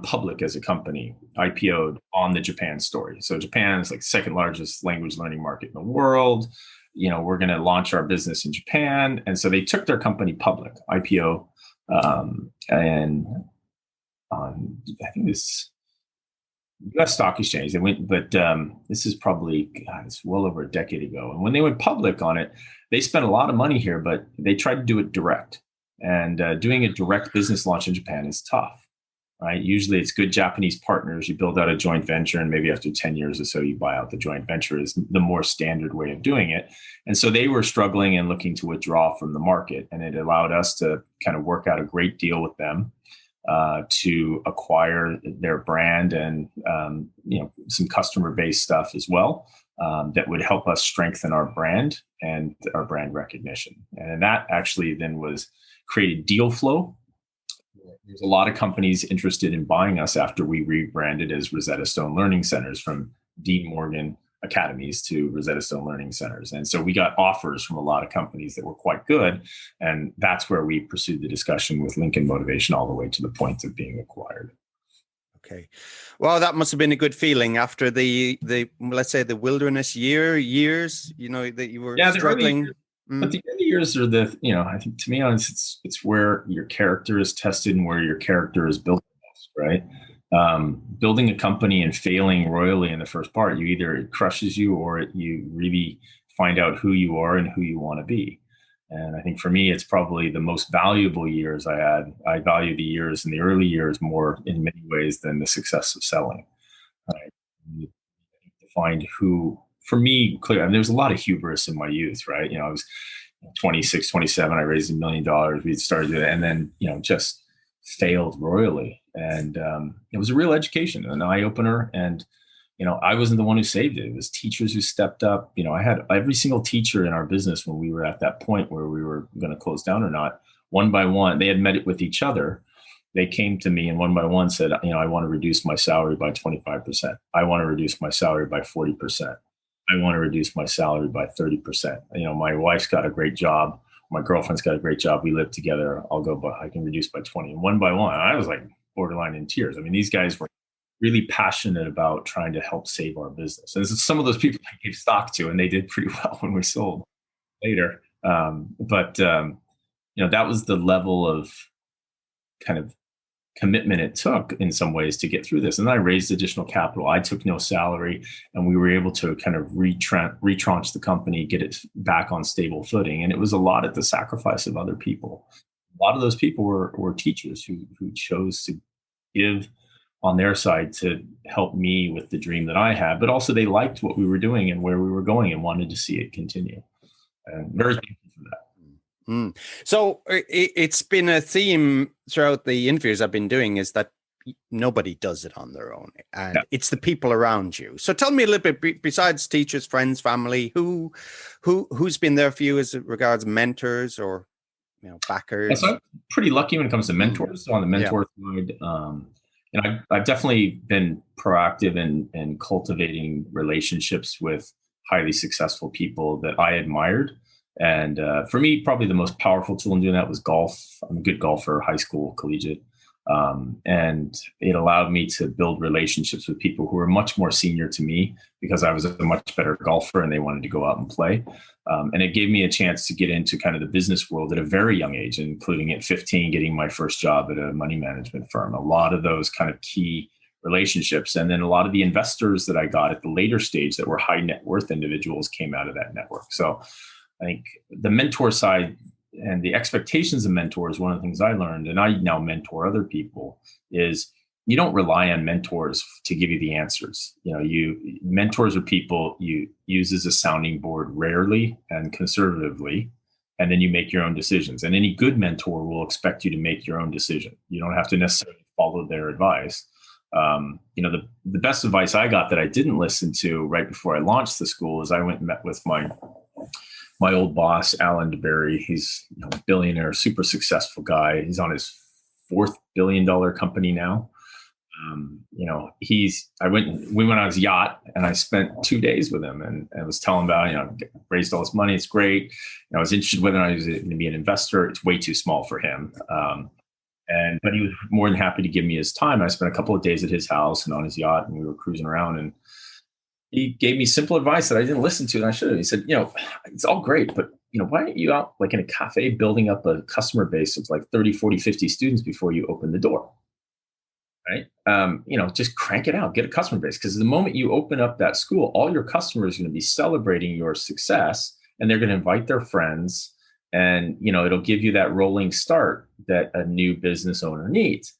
public as a company, IPO'd on the Japan story. So Japan is like the second largest language learning market in the world. We're going to launch our business in Japan. And so they took their company public, IPO, and on, I think this U.S. Stock Exchange. They went, but this is probably, it's well over a decade ago. And when they went public on it, they spent a lot of money here, but they tried to do it direct. And doing a direct business launch in Japan is tough. Right? Usually it's good Japanese partners. You build out a joint venture, and maybe after 10 years or so, you buy out the joint venture is the more standard way of doing it. And so they were struggling and looking to withdraw from the market. And it allowed us to kind of work out a great deal with them to acquire their brand and, some customer-based stuff as well that would help us strengthen our brand and our brand recognition. And that actually then created deal flow. There's a lot of companies interested in buying us after we rebranded as Rosetta Stone Learning Centers, from Dean Morgan Academies to Rosetta Stone Learning Centers. And so we got offers from a lot of companies that were quite good. And that's where we pursued the discussion with Lincoln Motivation all the way to the point of being acquired. Okay. Well, that must have been a good feeling after the let's say the wilderness years, that you were struggling. But the early years are I think, to be honest, it's where your character is tested and where your character is built, right? Building a company and failing royally in the first part, it crushes you or you really find out who you are and who you want to be. And I think for me, it's probably the most valuable years I had. I value the years in the early years more in many ways than the success of selling. Right? To find who, for me, clear. I mean, there's a lot of hubris in my youth, right? I was 26, 27. I raised $1 million. We started it, and then, just failed royally. And it was a real education, an eye opener. And I wasn't the one who saved it. It was teachers who stepped up. I had every single teacher in our business when we were at that point where we were going to close down or not. One by one, they had met it with each other. They came to me and one by one said, I want to reduce my salary by 25%. I want to reduce my salary by 40%. I want to reduce my salary by 30%. My wife's got a great job. My girlfriend's got a great job. We live together. I can reduce by 20. And one by one, I was like borderline in tears. I mean, these guys were really passionate about trying to help save our business. And some of those people I gave stock to, and they did pretty well when we sold later. But that was the level of kind of commitment it took in some ways to get through this. And then I raised additional capital. I took no salary, and we were able to kind of retranche the company, get it back on stable footing. And it was a lot at the sacrifice of other people. A lot of those people were teachers who chose to give on their side to help me with the dream that I had, but also they liked what we were doing and where we were going and wanted to see it continue. And very thankful for that. So it's been a theme throughout the interviews I've been doing is that nobody does it on their own, and it's the people around you. So tell me a little bit, besides teachers, friends, family, who's been there for you as regards mentors or backers? So I'm pretty lucky when it comes to mentors. So on the mentor side, and I've definitely been proactive in cultivating relationships with highly successful people that I admired. And for me, probably the most powerful tool in doing that was golf. I'm a good golfer, high school, collegiate. And it allowed me to build relationships with people who were much more senior to me because I was a much better golfer and they wanted to go out and play. And it gave me a chance to get into kind of the business world at a very young age, including at 15, getting my first job at a money management firm. A lot of those kind of key relationships. And then a lot of the investors that I got at the later stage that were high net worth individuals came out of that network. So I think the mentor side and the expectations of mentors, one of the things I learned, and I now mentor other people, is you don't rely on mentors to give you the answers. Mentors are people you use as a sounding board rarely and conservatively, and then you make your own decisions. And any good mentor will expect you to make your own decision. You don't have to necessarily follow their advice. The best advice I got that I didn't listen to right before I launched the school is I went and met with my old boss, Alan DeBerry. He's a billionaire, super successful guy. He's on his $4 billion company now. We went on his yacht and I spent 2 days with him and I was telling about, raised all this money. It's great. I was interested whether I was going to be an investor. It's way too small for him. But he was more than happy to give me his time. I spent a couple of days at his house and on his yacht, and we were cruising around, and he gave me simple advice that I didn't listen to, and I should have. He said, it's all great, but why aren't you out like in a cafe building up a customer base of like 30, 40, 50 students before you open the door? Right? Just crank it out, get a customer base. Because the moment you open up that school, all your customers are going to be celebrating your success, and they're going to invite their friends. And, it'll give you that rolling start that a new business owner needs.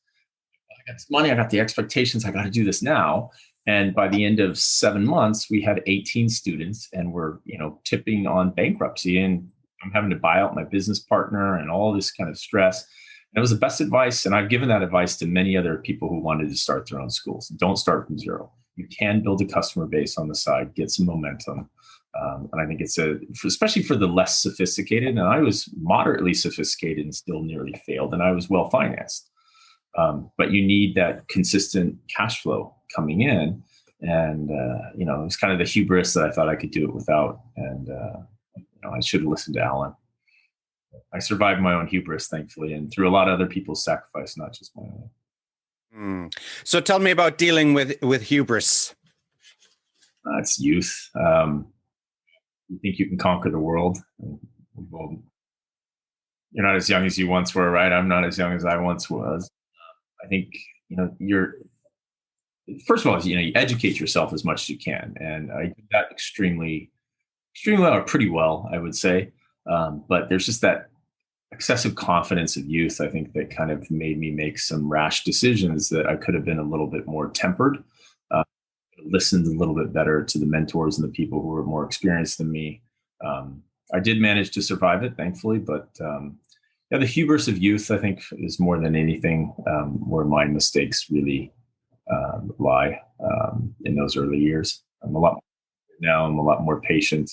I got this money, I got the expectations, I got to do this now. And by the end of 7 months, we had 18 students and we're, tipping on bankruptcy. And I'm having to buy out my business partner and all this kind of stress. And it was the best advice. And I've given that advice to many other people who wanted to start their own schools. Don't start from zero. You can build a customer base on the side, get some momentum. And I think it's especially for the less sophisticated, and I was moderately sophisticated and still nearly failed, and I was well financed. But you need that consistent cash flow coming in. And, it was kind of the hubris that I thought I could do it without. And, I should have listened to Alan. I survived my own hubris, thankfully, and through a lot of other people's sacrifice, not just my own. So tell me about dealing with hubris. It's youth. You think you can conquer the world. Well, you're not as young as you once were, right? I'm not as young as I once was. I think, first of all, you educate yourself as much as you can. And I did that extremely well, or pretty well, I would say. But there's just that excessive confidence of youth, I think, that kind of made me make some rash decisions that I could have been a little bit more tempered, listened a little bit better to the mentors and the people who were more experienced than me. I did manage to survive it, thankfully, but yeah, the hubris of youth, I think, is more than anything where my mistakes really lie in those early years. I'm a lot more patient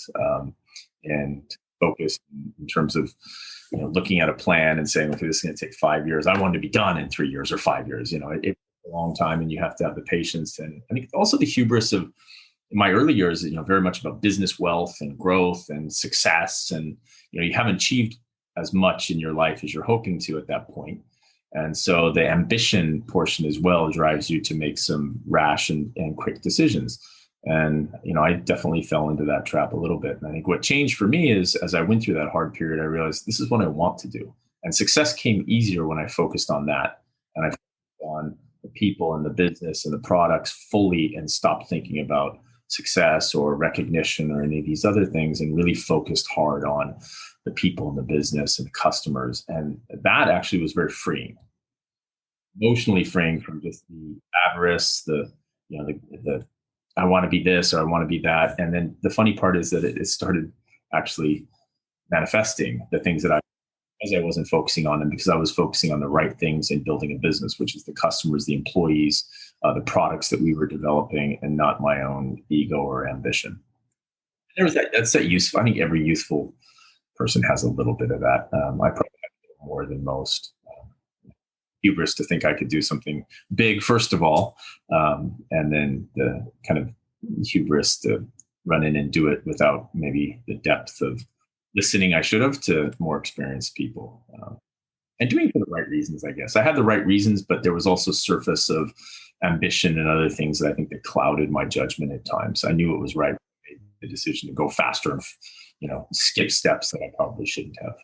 and focused in terms of looking at a plan and saying, okay, this is going to take 5 years. I want to be done in 3 years or 5 years. It's a long time, and you have to have the patience. And I think also the hubris of in my early years, very much about business wealth and growth and success. And, you haven't achieved as much in your life as you're hoping to at that point. And so the ambition portion as well drives you to make some rash and quick decisions. And, I definitely fell into that trap a little bit. And I think what changed for me is as I went through that hard period, I realized this is what I want to do. And success came easier when I focused on that. And I focused on the people and the business and the products fully and stopped thinking about success or recognition or any of these other things and really focused hard on the people and the business and customers. And that actually was very freeing, emotionally freeing from just the avarice, the I want to be this or I want to be that. And then the funny part is that it started actually manifesting the things that as I wasn't focusing on them because I was focusing on the right things and building a business, which is the customers, the employees, the products that we were developing, and not my own ego or ambition. That's that useful. I think every youthful person has a little bit of that. I probably have more than most. Hubris to think I could do something big, first of all, and then the kind of hubris to run in and do it without maybe the depth of listening I should have to more experienced people. And doing it for the right reasons, I guess. I had the right reasons, but there was also surface of ambition and other things that I think that clouded my judgment at times. I knew it was right. I made the decision to go faster and, skip steps that I probably shouldn't have.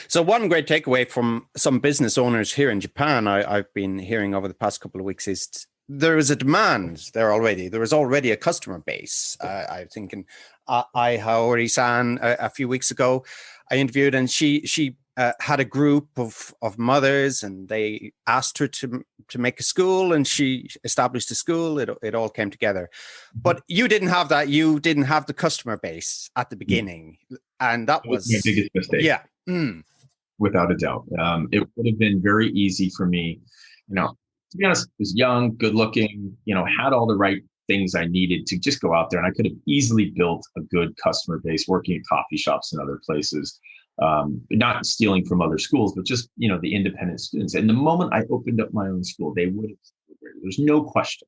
So one great takeaway from some business owners here in Japan, I've been hearing over the past couple of weeks is there is a demand there already. There is already a customer base. I'm thinking Ai Haori-san a few weeks ago, I interviewed, and she had a group of mothers, and they asked her to make a school, and she established a school. It all came together. But you didn't have that. You didn't have the customer base at the beginning. And that was my biggest mistake. Yeah. Without a doubt. It would have been very easy for me, to be honest, was young, good looking, had all the right things I needed to just go out there. And I could have easily built a good customer base working at coffee shops and other places, not stealing from other schools, but just, the independent students. And the moment I opened up my own school, they would have celebrated. There's no question,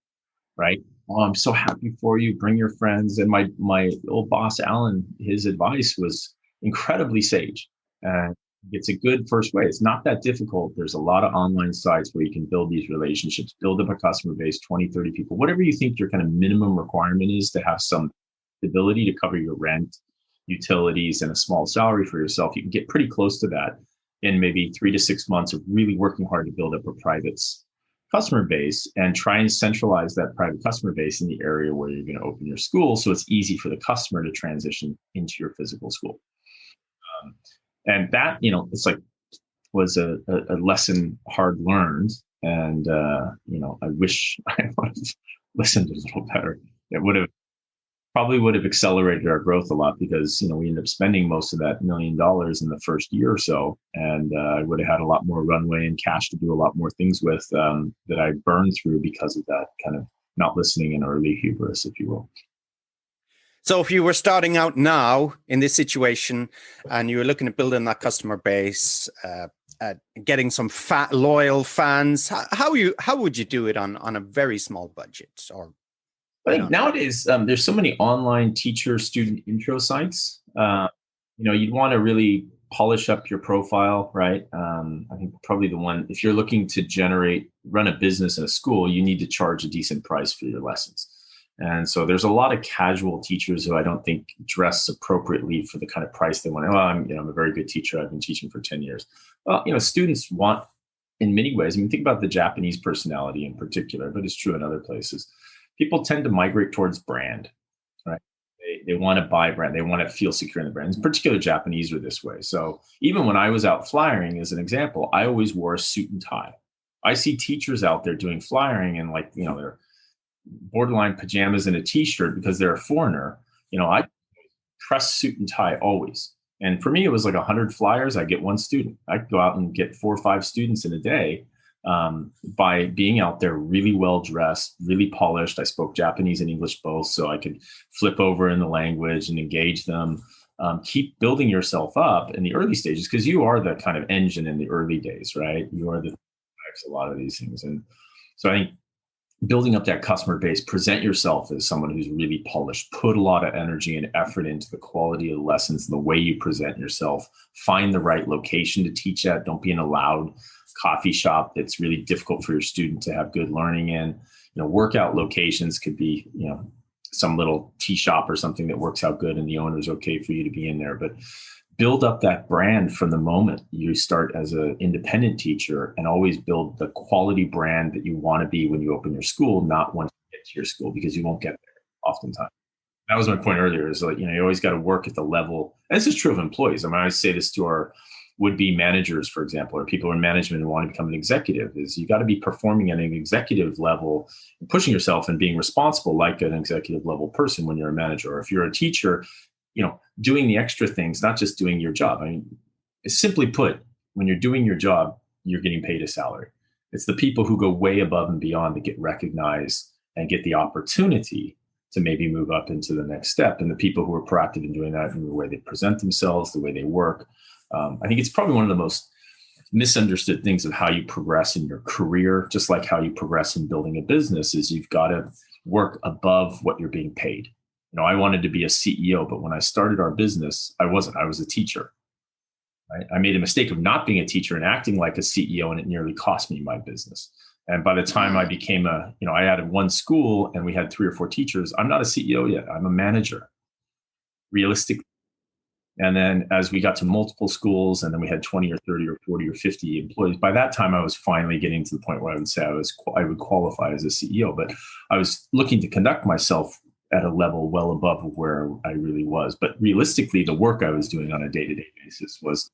right? Oh, I'm so happy for you. Bring your friends. And my old boss, Alan, his advice was incredibly sage. And it's a good first way. It's not that difficult. There's a lot of online sites where you can build these relationships, build up a customer base, 20, 30 people, whatever you think your kind of minimum requirement is to have some ability to cover your rent, utilities, and a small salary for yourself. You can get pretty close to that in maybe 3 to 6 months of really working hard to build up a private customer base and try and centralize that private customer base in the area where you're going to open your school. So it's easy for the customer to transition into your physical school. And that, it's like was a lesson hard learned. And, I wish I would have listened a little better. It probably would have accelerated our growth a lot because, we ended up spending most of that $1 million in the first year or so. And I would have had a lot more runway and cash to do a lot more things with that I burned through because of that kind of not listening and early hubris, if you will. So if you were starting out now in this situation and you were looking at building that customer base, getting some loyal fans, how would you do it on a very small budget? Or I think nowadays there's so many online teacher-student intro sites. You'd want to really polish up your profile, right? I think probably the one, if you're looking to run a business in a school, you need to charge a decent price for your lessons. And so there's a lot of casual teachers who I don't think dress appropriately for the kind of price they want. I'm a very good teacher. I've been teaching for 10 years. Well, students want, in many ways, think about the Japanese personality in particular, but it's true in other places. People tend to migrate towards brand, right? They want to buy brand. They want to feel secure in the brand. In particular, Japanese are this way. So even when I was out flyering, as an example, I always wore a suit and tie. I see teachers out there doing flyering and they're borderline pajamas and a t-shirt because they're a foreigner. I dress suit and tie always. And for me, it was like 100 flyers. I get one student. I could go out and get 4 or 5 students in a day by being out there really well dressed, really polished. I spoke Japanese and English both, so I could flip over in the language and engage them. Keep building yourself up in the early stages because you are the kind of engine in the early days, right? You are the a lot of these things. And so I think building up that customer base, present yourself as someone who's really polished, put a lot of energy and effort into the quality of the lessons and the way you present yourself, find the right location to teach at. Don't be in a loud coffee shop that's really difficult for your student to have good learning in. Workout locations could be, some little tea shop or something that works out good and the owner's okay for you to be in there. But build up that brand from the moment you start as an independent teacher, and always build the quality brand that you want to be when you open your school, not once you get to your school, because you won't get there oftentimes. That was my point earlier, is you always got to work at the level. And this is true of employees. I mean, I say this to our would-be managers, for example, or people in management who want to become an executive, is you got to be performing at an executive level, and pushing yourself and being responsible like an executive level person when you're a manager. Or if you're a teacher, doing the extra things, not just doing your job. I mean, simply put, when you're doing your job, you're getting paid a salary. It's the people who go way above and beyond that get recognized and get the opportunity to maybe move up into the next step. And the people who are proactive in doing that, in the way they present themselves, the way they work. I think it's probably one of the most misunderstood things of how you progress in your career, just like how you progress in building a business, is you've got to work above what you're being paid. I wanted to be a CEO, but when I started our business, I wasn't. I was a teacher. Right? I made a mistake of not being a teacher and acting like a CEO, and it nearly cost me my business. And by the time I became I added one school and we had 3 or 4 teachers, I'm not a CEO yet. I'm a manager, realistically. And then as we got to multiple schools, and then we had 20 or 30 or 40 or 50 employees, by that time I was finally getting to the point where I would say I would qualify as a CEO. But I was looking to conduct myself at a level well above where I really was. But realistically, the work I was doing on a day-to-day basis was,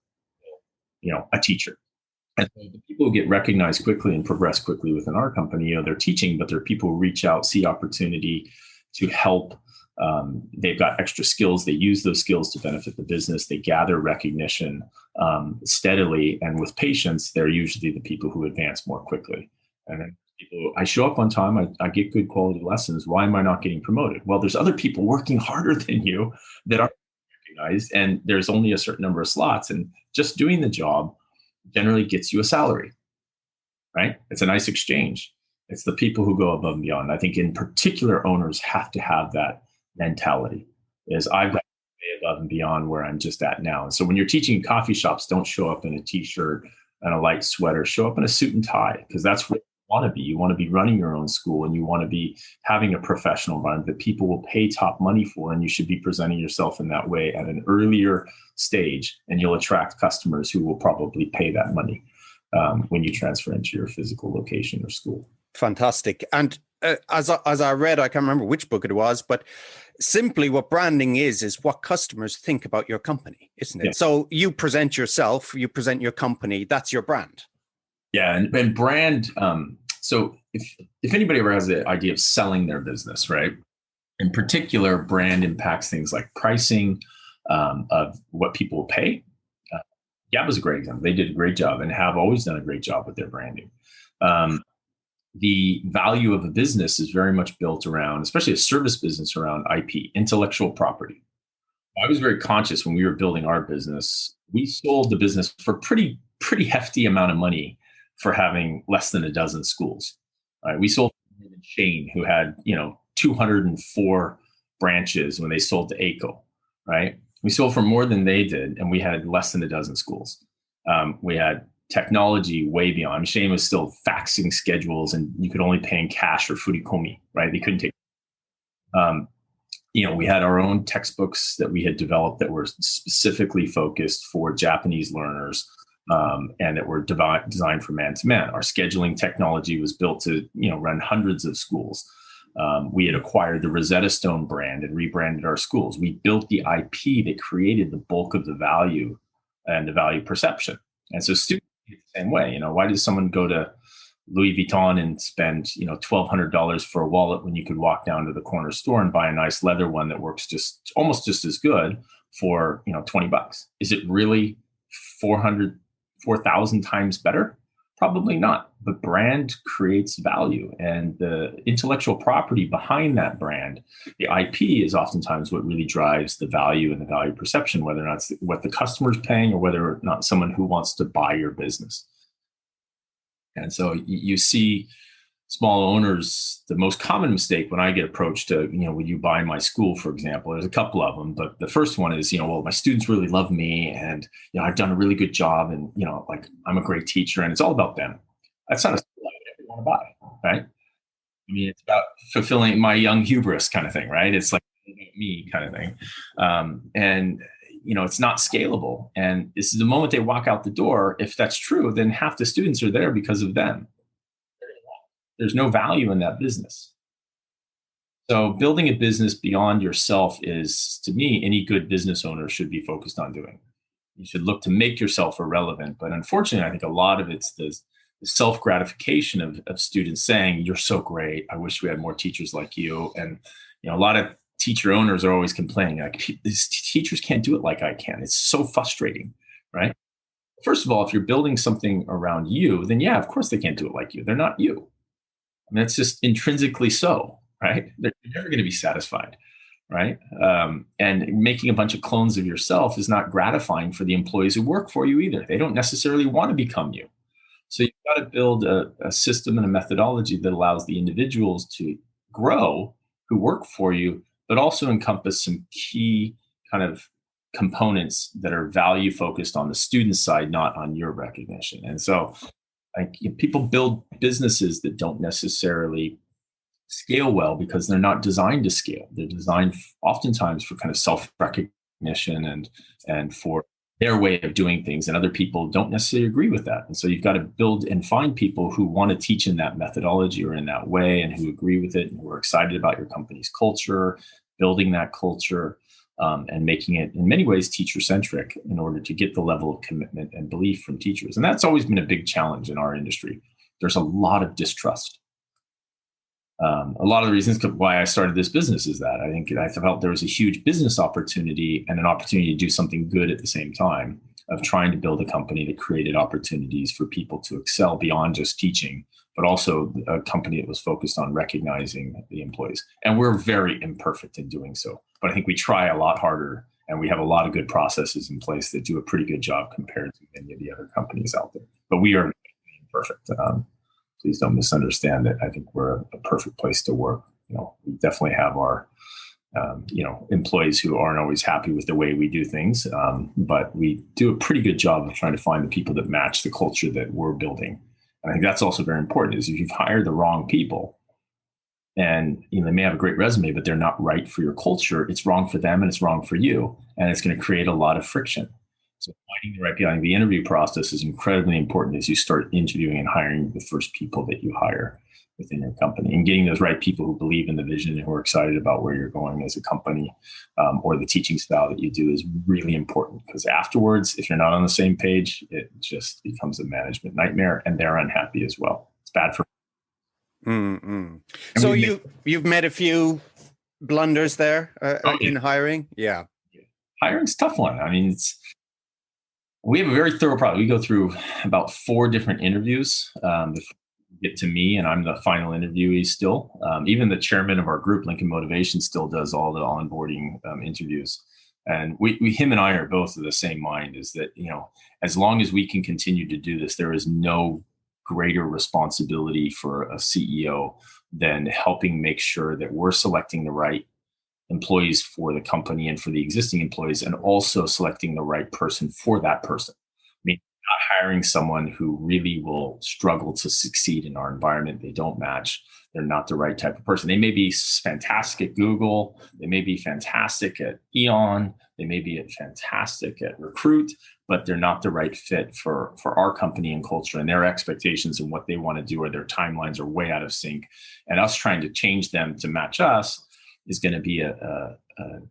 a teacher. And so the people who get recognized quickly and progress quickly within our company, they're teaching, but they're people who reach out, see opportunity to help. They've got extra skills. They use those skills to benefit the business. They gather recognition steadily, and with patience, they're usually the people who advance more quickly. And then I show up on time. I get good quality lessons. Why am I not getting promoted? Well, there's other people working harder than you that aren't recognized, and there's only a certain number of slots. And just doing the job generally gets you a salary, right? It's a nice exchange. It's the people who go above and beyond. I think in particular, owners have to have that mentality, is I've got to be above and beyond where I'm just at now. And so when you're teaching in coffee shops, don't show up in a t-shirt and a light sweater. Show up in a suit and tie, because that's what want to be. You want to be running your own school, and you want to be having a professional environment that people will pay top money for, and you should be presenting yourself in that way at an earlier stage, and you'll attract customers who will probably pay that money when you transfer into your physical location or school. Fantastic. And as I read, I can't remember which book it was, but simply what branding is what customers think about your company, isn't it? Yeah. So you present yourself, you present your company, that's your brand. Yeah, and brand. So if anybody ever has the idea of selling their business, right? In particular, brand impacts things like pricing, of what people will pay. Gap was a great example. They did a great job and have always done a great job with their branding. The value of a business is very much built around, especially a service business, around IP, intellectual property. I was very conscious when we were building our business. We sold the business for pretty hefty amount of money for having less than a dozen schools. We sold to Shane, who had 204 branches when they sold to ACO. Right, we sold for more than they did, and we had less than a dozen schools. We had technology way beyond. Shane was still faxing schedules, and you could only pay in cash or furikomi. Right, they couldn't take. We had our own textbooks that we had developed that were specifically focused for Japanese learners. And that were designed for man-to-man. Our scheduling technology was built to, run hundreds of schools. We had acquired the Rosetta Stone brand and rebranded our schools. We built the IP that created the bulk of the value and the value perception. And so students the same way. Why does someone go to Louis Vuitton and spend $1,200 for a wallet when you could walk down to the corner store and buy a nice leather one that works almost just as good for $20? Is it really 4,000 times better? Probably not. But brand creates value, and the intellectual property behind that brand, the IP, is oftentimes what really drives the value and the value perception, whether or not it's what the customer's paying or whether or not someone who wants to buy your business. And so you see small owners, the most common mistake when I get approached to, would you buy my school, for example? There's a couple of them, but the first one is, well, my students really love me, and, I've done a really good job, and, I'm a great teacher, and it's all about them. That's not a school I would ever want to buy, right? I mean, it's about fulfilling my young hubris kind of thing, right? It's like me kind of thing. And it's not scalable. And this is the moment they walk out the door. If that's true, then half the students are there because of them. There's no value in that business. So building a business beyond yourself is, to me, any good business owner should be focused on doing. You should look to make yourself irrelevant. But unfortunately, I think a lot of it's the self-gratification of students saying, you're so great. I wish we had more teachers like you. And, a lot of teacher owners are always complaining, like, these teachers can't do it like I can. It's so frustrating, right? First of all, if you're building something around you, then yeah, of course they can't do it like you. They're not you. I mean, that's just intrinsically so, right? They're never going to be satisfied, right? And making a bunch of clones of yourself is not gratifying for the employees who work for you either. They don't necessarily want to become you. So you've got to build a system and a methodology that allows the individuals to grow who work for you, but also encompass some key kind of components that are value focused on the student side, not on your recognition. And so people build businesses that don't necessarily scale well because they're not designed to scale. They're designed oftentimes for kind of self-recognition and for their way of doing things, and other people don't necessarily agree with that. And so you've got to build and find people who want to teach in that methodology or in that way, and who agree with it and who are excited about your company's culture, building that culture, and making it in many ways teacher-centric in order to get the level of commitment and belief from teachers. And that's always been a big challenge in our industry. There's a lot of distrust. A lot of the reasons why I started this business is that I felt there was a huge business opportunity and an opportunity to do something good at the same time, of trying to build a company that created opportunities for people to excel beyond just teaching, but also a company that was focused on recognizing the employees. And we're very imperfect in doing so, but I think we try a lot harder, and we have a lot of good processes in place that do a pretty good job compared to many of the other companies out there. But we are imperfect. Please don't misunderstand it. I think we're a perfect place to work. We definitely have our, employees who aren't always happy with the way we do things, but we do a pretty good job of trying to find the people that match the culture that we're building. And I think that's also very important, is if you've hired the wrong people and they may have a great resume, but they're not right for your culture, it's wrong for them and it's wrong for you. And it's going to create a lot of friction. So finding the right people, the interview process is incredibly important as you start interviewing and hiring the first people that you hire within your company, and getting those right people who believe in the vision and who are excited about where you're going as a company, or the teaching style that you do is really important, because afterwards, if you're not on the same page, it just becomes a management nightmare, and they're unhappy as well. It's bad for. Mm-hmm. So you've made a few blunders there in hiring. Yeah. Hiring's a tough one. I mean, we have a very thorough process. We go through about 4 different interviews before we get to me, and I'm the final interviewee still. Even the chairman of our group, Lincoln Motivation, still does all the onboarding interviews. And him and I are both of the same mind, is that, as long as we can continue to do this, there is no greater responsibility for a CEO than helping make sure that we're selecting the right employees for the company and for the existing employees, and also selecting the right person for that person. I mean, hiring someone who really will struggle to succeed in our environment. They don't match. They're not the right type of person. They may be fantastic at Google. They may be fantastic at Eon. They may be fantastic at Recruit, but they're not the right fit for our company and culture, and their expectations and what they want to do, or their timelines are way out of sync. And us trying to change them to match us is going to be a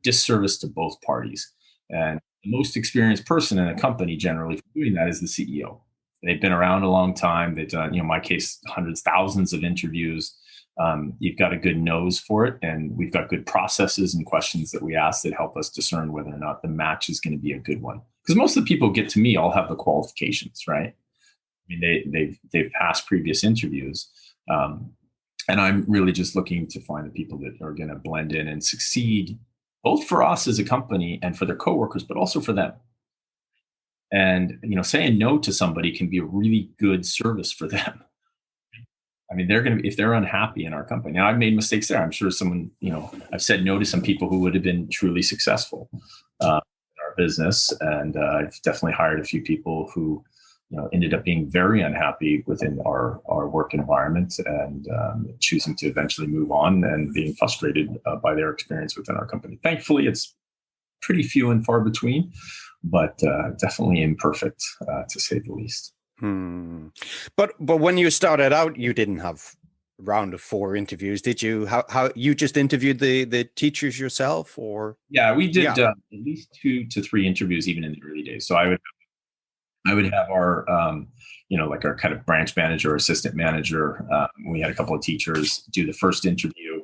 disservice to both parties. And the most experienced person in a company generally for doing that is the CEO. They've been around a long time. They've done, in my case, hundreds, thousands of interviews. You've got a good nose for it, and we've got good processes and questions that we ask that help us discern whether or not the match is going to be a good one. Because most of the people get to me all have the qualifications, right? I mean, they've passed previous interviews, and I'm really just looking to find the people that are going to blend in and succeed, both for us as a company and for their coworkers, but also for them. And saying no to somebody can be a really good service for them. I mean, they're going to, if they're unhappy in our company. Now, I've made mistakes there. I'm sure someone, I've said no to some people who would have been truly successful in our business. And I've definitely hired a few people who, ended up being very unhappy within our work environment, and choosing to eventually move on and being frustrated by their experience within our company. Thankfully, it's pretty few and far between, but definitely imperfect, to say the least. But when you started out, you didn't have a round of 4 interviews, did you? How you just interviewed the teachers yourself, or? Yeah, we did at least 2 to 3 interviews even in the early days. So I would have our like our kind of branch manager or assistant manager. We had a couple of teachers do the first interview.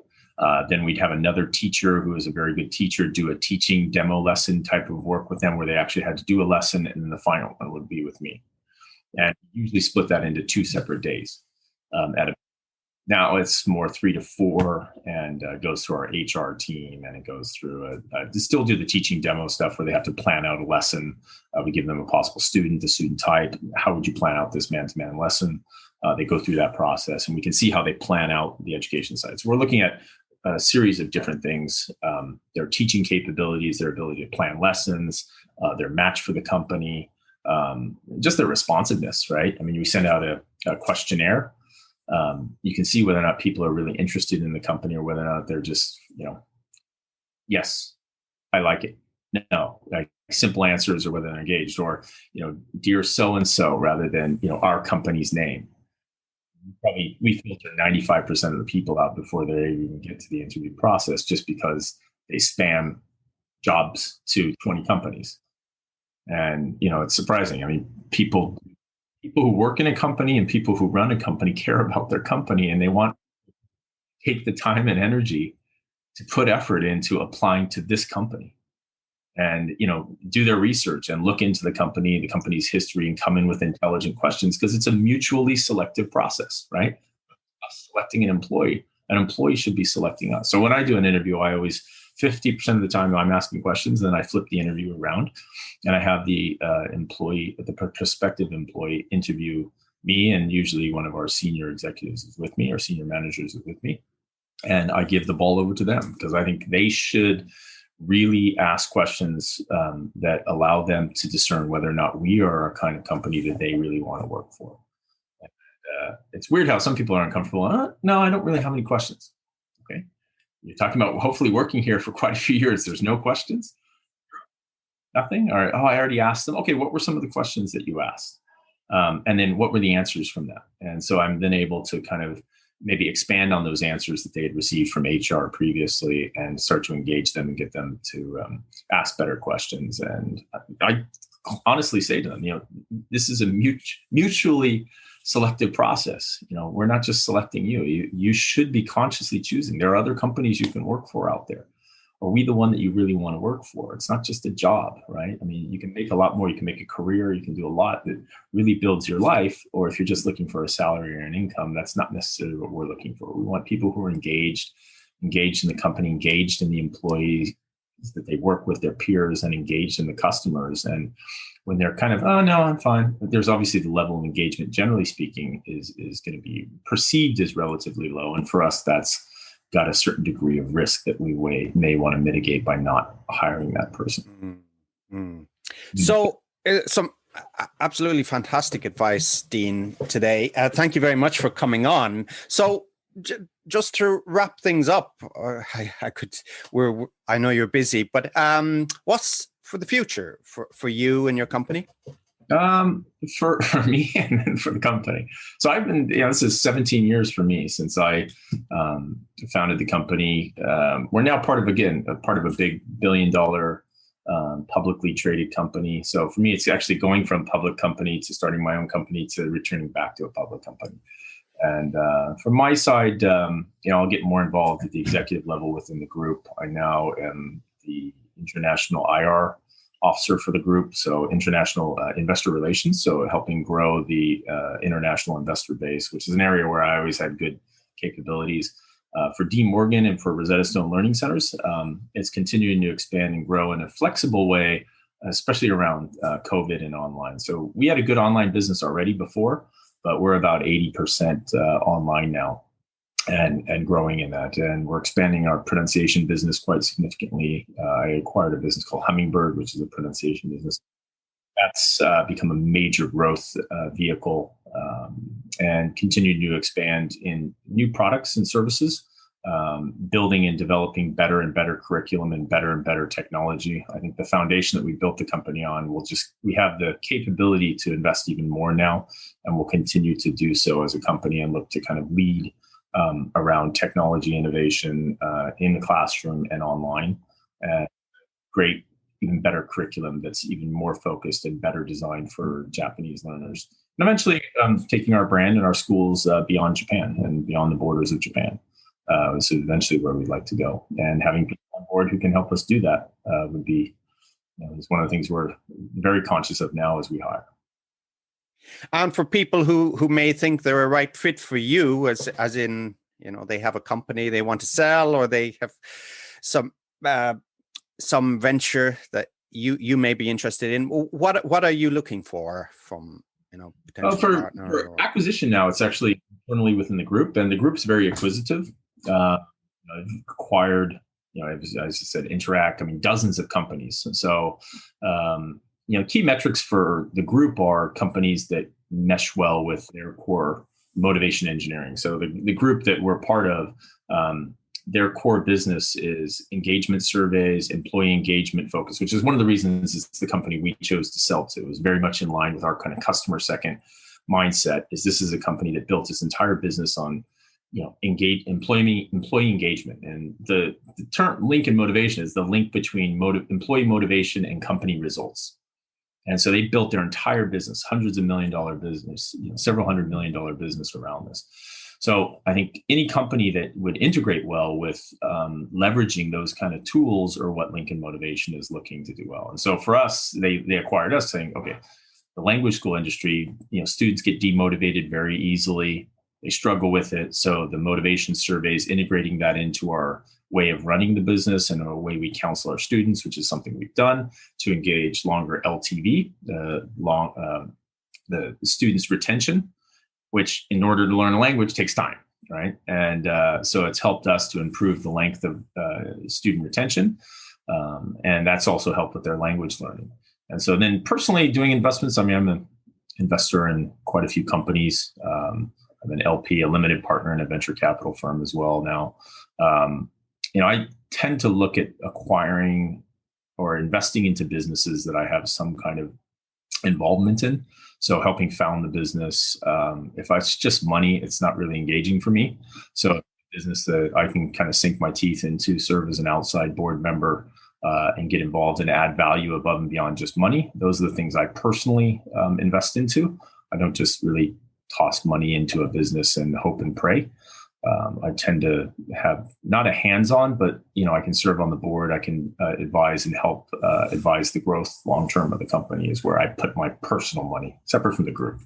Then we'd have another teacher who is a very good teacher do a teaching demo lesson type of work with them, where they actually had to do a lesson, and then the final one would be with me. And usually split that into 2 separate days. Now it's more 3 to 4, and goes through our HR team, and it goes through they still do the teaching demo stuff where they have to plan out a lesson. We give them a possible student, the student type. How would you plan out this man-to-man lesson? They go through that process, and we can see how they plan out the education side. So we're looking at a series of different things: their teaching capabilities, their ability to plan lessons, their match for the company, just their responsiveness, right? I mean, we send out a questionnaire. You can see whether or not people are really interested in the company, or whether or not they're just, yes, I like it. No, like simple answers, or whether they're engaged, or, dear so-and-so, rather than, our company's name. We filter 95% of the people out before they even get to the interview process, just because they spam jobs to 20 companies. And, it's surprising. I mean, people who work in a company and people who run a company care about their company, and they want to take the time and energy to put effort into applying to this company, and, do their research and look into the company's history, and come in with intelligent questions, because it's a mutually selective process, right? Us selecting an employee should be selecting us. So when I do an interview, 50% of the time I'm asking questions, then I flip the interview around, and I have the prospective employee interview me, and usually one of our senior executives is with me, or senior managers is with me, and I give the ball over to them, because I think they should really ask questions that allow them to discern whether or not we are a kind of company that they really want to work for. And, it's weird how some people are uncomfortable. No, I don't really have any questions. Okay. You're talking about hopefully working here for quite a few years. There's no questions? Nothing? All right. Oh, I already asked them. Okay, what were some of the questions that you asked? And then what were the answers from that? And so I'm then able to kind of maybe expand on those answers that they had received from HR previously, and start to engage them and get them to ask better questions. And I honestly say to them, this is a mutually selective process. We're not just selecting you. You should be consciously choosing. There are other companies you can work for out there. Are we the one that you really want to work for? It's not just a job, right? I mean, you can make a lot more. You can make a career. You can do a lot that really builds your life. Or if you're just looking for a salary or an income, that's not necessarily what we're looking for. We want people who are engaged in the company, engaged in the employees that they work with, their peers, and engaged in the customers. And when they're kind of, oh, no, I'm fine. But there's obviously the level of engagement, generally speaking, is going to be perceived as relatively low. And for us, that's got a certain degree of risk that we may want to mitigate by not hiring that person. Mm-hmm. So Absolutely fantastic advice, Dean, today. Thank you very much for coming on. So, just to wrap things up, I know you're busy, but what's for the future for you and your company? For me and for the company. So I've been, this is 17 years for me since I founded the company. We're now part of a big $1 billion publicly traded company. So for me, it's actually going from public company to starting my own company to returning back to a public company. And from my side, I'll get more involved at the executive level within the group. I now am the international IR officer for the group, so international investor relations, so helping grow the international investor base, which is an area where I always had good capabilities. For Dean Morgan and for Rosetta Stone Learning Centers, it's continuing to expand and grow in a flexible way, especially around COVID and online. So we had a good online business already before, but we're about 80% online now. And growing in that. And we're expanding our pronunciation business quite significantly. I acquired a business called Hummingbird, which is a pronunciation business. That's become a major growth vehicle and continued to expand in new products and services, building and developing better and better curriculum and better technology. I think the foundation that we built the company on we have the capability to invest even more now, and we'll continue to do so as a company and look to kind of lead around technology innovation in the classroom and online. Great, even better curriculum that's even more focused and better designed for Japanese learners. And eventually taking our brand and our schools beyond Japan and beyond the borders of Japan. So eventually where we'd like to go. And having people on board who can help us do that would be is one of the things we're very conscious of now as we hire. And for people who may think they're a right fit for you, as in, they have a company they want to sell, or they have some venture that you may be interested in, what are you looking for from potential partner? For acquisition now, it's actually internally within the group, and the group's very acquisitive. I've acquired, as I said, Interact. Dozens of companies. So. Key metrics for the group are companies that mesh well with their core motivation engineering. So the group that we're part of, their core business is engagement surveys, employee engagement focus, which is one of the reasons it's the company we chose to sell to. It was very much in line with our kind of customer second mindset. This is a company that built its entire business on employee engagement, and the term link and motivation is the link between employee motivation and company results. And so they built their entire business, hundreds of $1 million business, several $100 million business around this. So I think any company that would integrate well with leveraging those kind of tools or what Lincoln Motivation is looking to do well. And so for us, they acquired us saying, okay, the language school industry, students get demotivated very easily. They struggle with it. So the motivation surveys, integrating that into our way of running the business and a way we counsel our students, which is something we've done to engage longer LTV, the students' retention, which in order to learn a language takes time, right? And so it's helped us to improve the length of student retention. And that's also helped with their language learning. And so then personally doing investments, I'm an investor in quite a few companies. I'm an LP, a limited partner in a venture capital firm as well now. I tend to look at acquiring or investing into businesses that I have some kind of involvement in. So helping found the business. If it's just money, it's not really engaging for me. So business that I can kind of sink my teeth into, serve as an outside board member, and get involved and add value above and beyond just money. Those are the things I personally invest into. I don't just really toss money into a business and hope and pray. I tend to have not a hands-on, but I can serve on the board. I can advise and help advise the growth long-term of the company is where I put my personal money, separate from the group.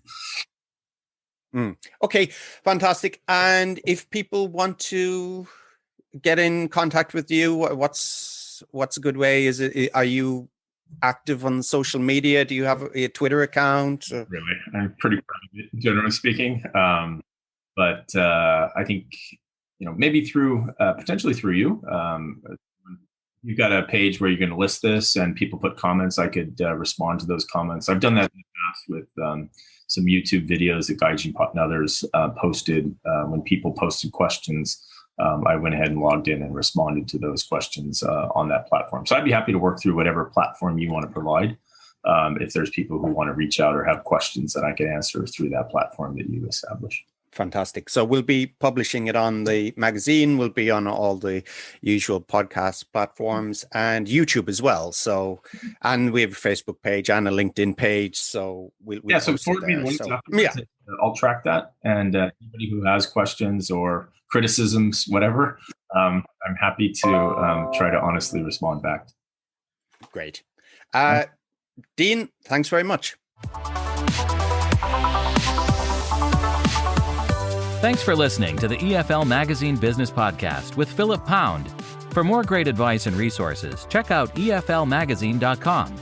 Okay, fantastic. And if people want to get in contact with you, what's a good way? Are you active on social media? Do you have a Twitter account? Really, I'm pretty proud of it, generally speaking. But I think, maybe potentially through you, you've got a page where you're going to list this and people put comments, I could respond to those comments. I've done that in the past with some YouTube videos that Gaijin Pot and others posted. When people posted questions, I went ahead and logged in and responded to those questions on that platform. So I'd be happy to work through whatever platform you want to provide. If there's people who want to reach out or have questions that I can answer through that platform that you establish. Fantastic. So we'll be publishing it on the magazine. We'll be on all the usual podcast platforms and YouTube as well. So, and we have a Facebook page and a LinkedIn page. So we'll so forward me the links afterwards. I'll track that. And anybody who has questions or criticisms, whatever, I'm happy to try to honestly respond back. Great. Dean, thanks very much. Thanks for listening to the EFL Magazine Business Podcast with Philip Pound. For more great advice and resources, check out eflmagazine.com.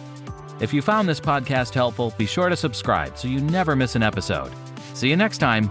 If you found this podcast helpful, be sure to subscribe so you never miss an episode. See you next time.